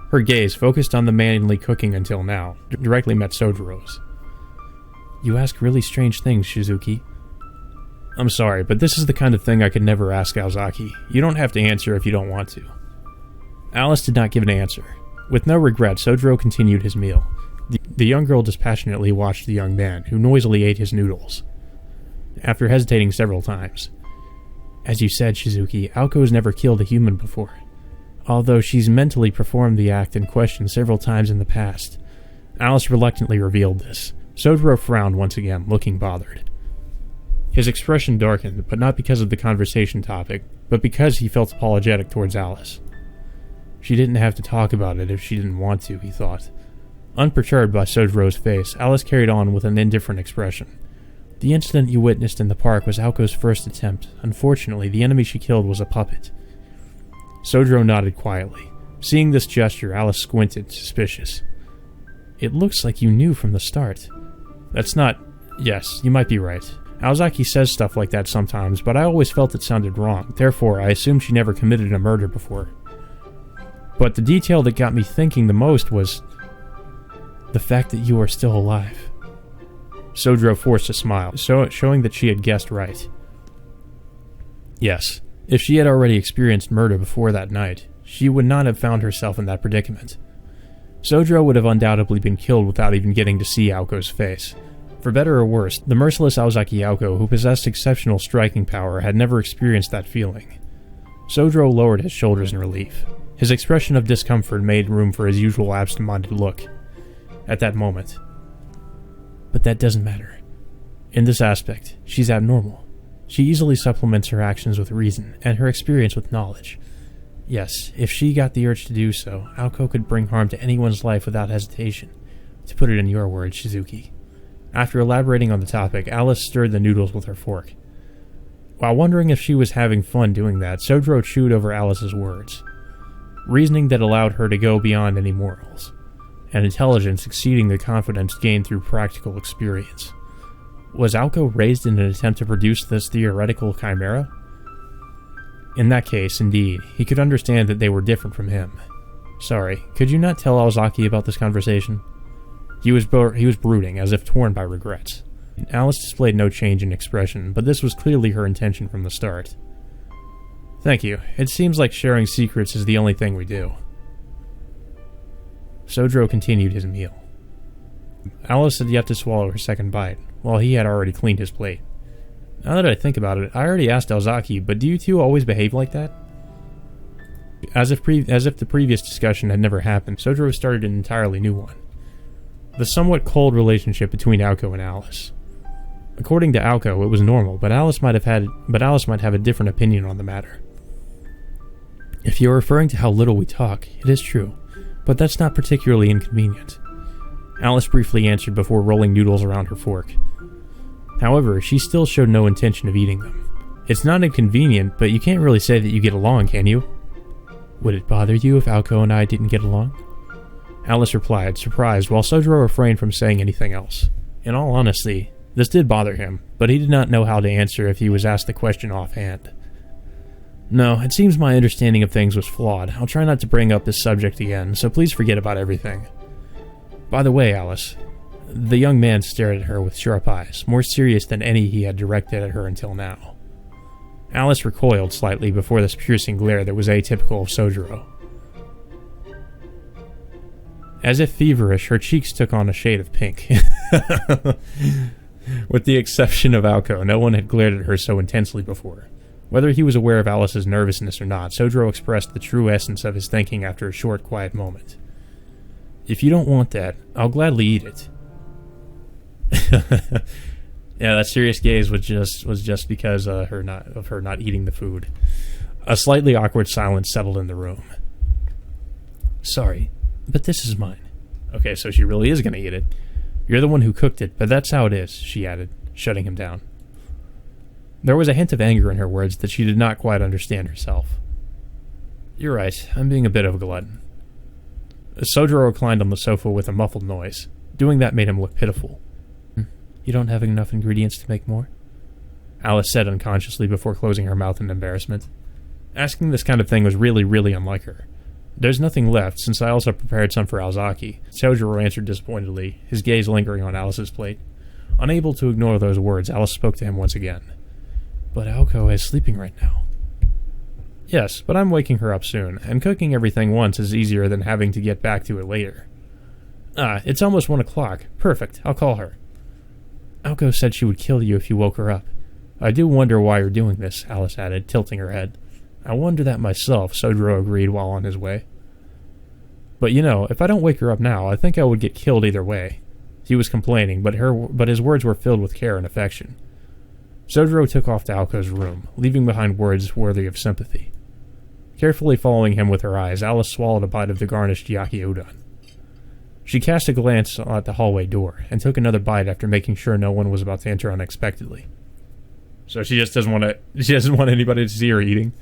Her gaze, focused on the manly cooking until now, directly met Sojiro's. You ask really strange things, Shizuki. I'm sorry, but this is the kind of thing I could never ask Aozaki. You don't have to answer if you don't want to. Alice did not give an answer. With no regret, Sojiro continued his meal. The young girl dispassionately watched the young man, who noisily ate his noodles. After hesitating several times. As you said, Shizuki, Aoko has never killed a human before. Although she's mentally performed the act in question several times in the past. Alice reluctantly revealed this. Sojiro frowned once again, looking bothered. His expression darkened, but not because of the conversation topic, but because he felt apologetic towards Alice. She didn't have to talk about it if she didn't want to, he thought. Unperturbed by Sojiro's face, Alice carried on with an indifferent expression. The incident you witnessed in the park was Aoko's first attempt. Unfortunately, the enemy she killed was a puppet. Sojiro nodded quietly. Seeing this gesture, Alice squinted, suspicious. It looks like you knew from the start. That's not... Yes, you might be right. Aozaki says stuff like that sometimes, but I always felt it sounded wrong. Therefore, I assumed she never committed a murder before. But the detail that got me thinking the most was... the fact that you are still alive. Sojiro forced a smile, showing that she had guessed right. Yes, if she had already experienced murder before that night, she would not have found herself in that predicament. Sojiro would have undoubtedly been killed without even getting to see Aoko's face. For better or worse, the merciless Aozaki Aoko, who possessed exceptional striking power, had never experienced that feeling. Sojiro lowered his shoulders in relief. His expression of discomfort made room for his usual absent-minded look. At that moment. But that doesn't matter. In this aspect, she's abnormal. She easily supplements her actions with reason, and her experience with knowledge. Yes, if she got the urge to do so, Aoko could bring harm to anyone's life without hesitation. To put it in your words, Shizuki. After elaborating on the topic, Alice stirred the noodles with her fork. While wondering if she was having fun doing that, Sojiro chewed over Alice's words. Reasoning that allowed her to go beyond any morals. And intelligence exceeding the confidence gained through practical experience. Was Aoko raised in an attempt to produce this theoretical chimera? In that case, indeed, he could understand that they were different from him. Sorry, could you not tell Aozaki about this conversation? He was brooding, as if torn by regrets. Alice displayed no change in expression, but this was clearly her intention from the start. Thank you. It seems like sharing secrets is the only thing we do. Sojiro continued his meal. Alice had yet to swallow her second bite, while he had already cleaned his plate. Now that I think about it, I already asked Aozaki, but do you two always behave like that? As if the previous discussion had never happened, Sojiro started an entirely new one. The somewhat cold relationship between Aoko and Alice. According to Aoko, it was normal, but Alice might have a different opinion on the matter. If you're referring to how little we talk, it is true, but that's not particularly inconvenient. Alice briefly answered before rolling noodles around her fork. However, she still showed no intention of eating them. It's not inconvenient, but you can't really say that you get along, can you? Would it bother you if Aoko and I didn't get along? Alice replied, surprised, while Sojiro refrained from saying anything else. In all honesty, this did bother him, but he did not know how to answer if he was asked the question offhand. No, it seems my understanding of things was flawed. I'll try not to bring up this subject again, so please forget about everything. By the way, Alice. The young man stared at her with sharp eyes, more serious than any he had directed at her until now. Alice recoiled slightly before this piercing glare that was atypical of Sojiro. As if feverish, her cheeks took on a shade of pink. With the exception of Aoko, no one had glared at her so intensely before. Whether he was aware of Alice's nervousness or not, Sojiro expressed the true essence of his thinking after a short, quiet moment. If you don't want that, I'll gladly eat it. Yeah, that serious gaze was just because of her not eating the food. A slightly awkward silence settled in the room. Sorry, but this is mine. Okay, so she really is going to eat it. You're the one who cooked it, but that's how it is, she added, shutting him down. There was a hint of anger in her words that she did not quite understand herself. You're right, I'm being a bit of a glutton. Sojiro reclined on the sofa with a muffled noise. Doing that made him look pitiful. You don't have enough ingredients to make more? Alice said unconsciously before closing her mouth in embarrassment. Asking this kind of thing was really, really unlike her. There's nothing left, since I also prepared some for Aozaki, Sojiro answered disappointedly, his gaze lingering on Alice's plate. Unable to ignore those words, Alice spoke to him once again. But Aoko is sleeping right now. Yes, but I'm waking her up soon, and cooking everything once is easier than having to get back to it later. It's almost 1 o'clock. Perfect, I'll call her. Aoko said she would kill you if you woke her up. I do wonder why you're doing this, Alice added, tilting her head. I wonder that myself, Sojiro agreed while on his way. But if I don't wake her up now, I think I would get killed either way. He was complaining, but his words were filled with care and affection. Sojiro took off to Alco's room, leaving behind words worthy of sympathy. Carefully following him with her eyes, Alice swallowed a bite of the garnished yaki udon. She cast a glance at the hallway door, and took another bite after making sure no one was about to enter unexpectedly. So she doesn't want anybody to see her eating.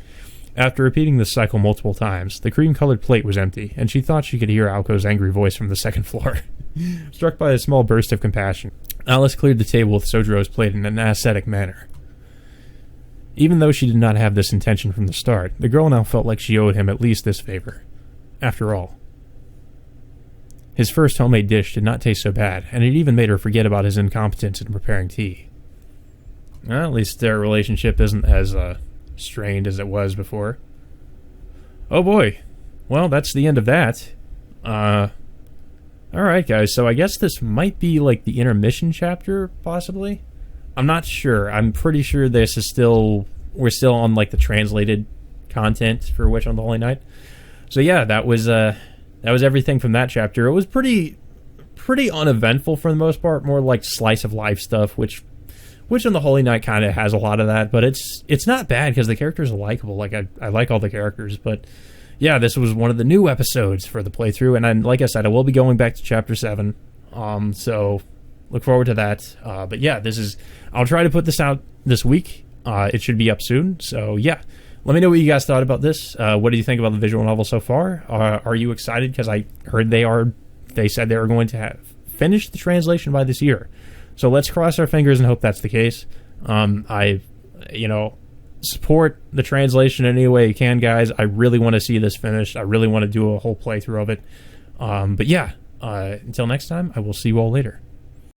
After repeating this cycle multiple times, the cream-colored plate was empty, and she thought she could hear Alco's angry voice from the second floor. Struck by a small burst of compassion, Alice cleared the table with Sojiro's plate in an ascetic manner. Even though she did not have this intention from the start, the girl now felt like she owed him at least this favor. After all, his first homemade dish did not taste so bad, and it even made her forget about his incompetence in preparing tea. Well, at least their relationship isn't as strained as it was before. Oh boy. Well, that's the end of that. Alright, guys, so I guess this might be like the intermission chapter, possibly? I'm not sure. I'm pretty sure this is we're still on like the translated content for Witch on the Holy Night. So yeah, that was everything from that chapter. It was pretty uneventful for the most part, more like slice of life stuff, which on the Holy Night kind of has a lot of that, but it's not bad because the characters are likable. Like I like all the characters, but yeah, this was one of the new episodes for the playthrough, and like I said, I will be going back to chapter 7. So look forward to that. But yeah, I'll try to put this out this week. It should be up soon. So yeah, let me know what you guys thought about this. What do you think about the visual novel so far? Are you excited? Because I heard they said they were going to have finished the translation by this year. So let's cross our fingers and hope that's the case. Support the translation in any way you can, guys. I really want to see this finished. I really want to do a whole playthrough of it. But yeah, until next time, I will see you all later.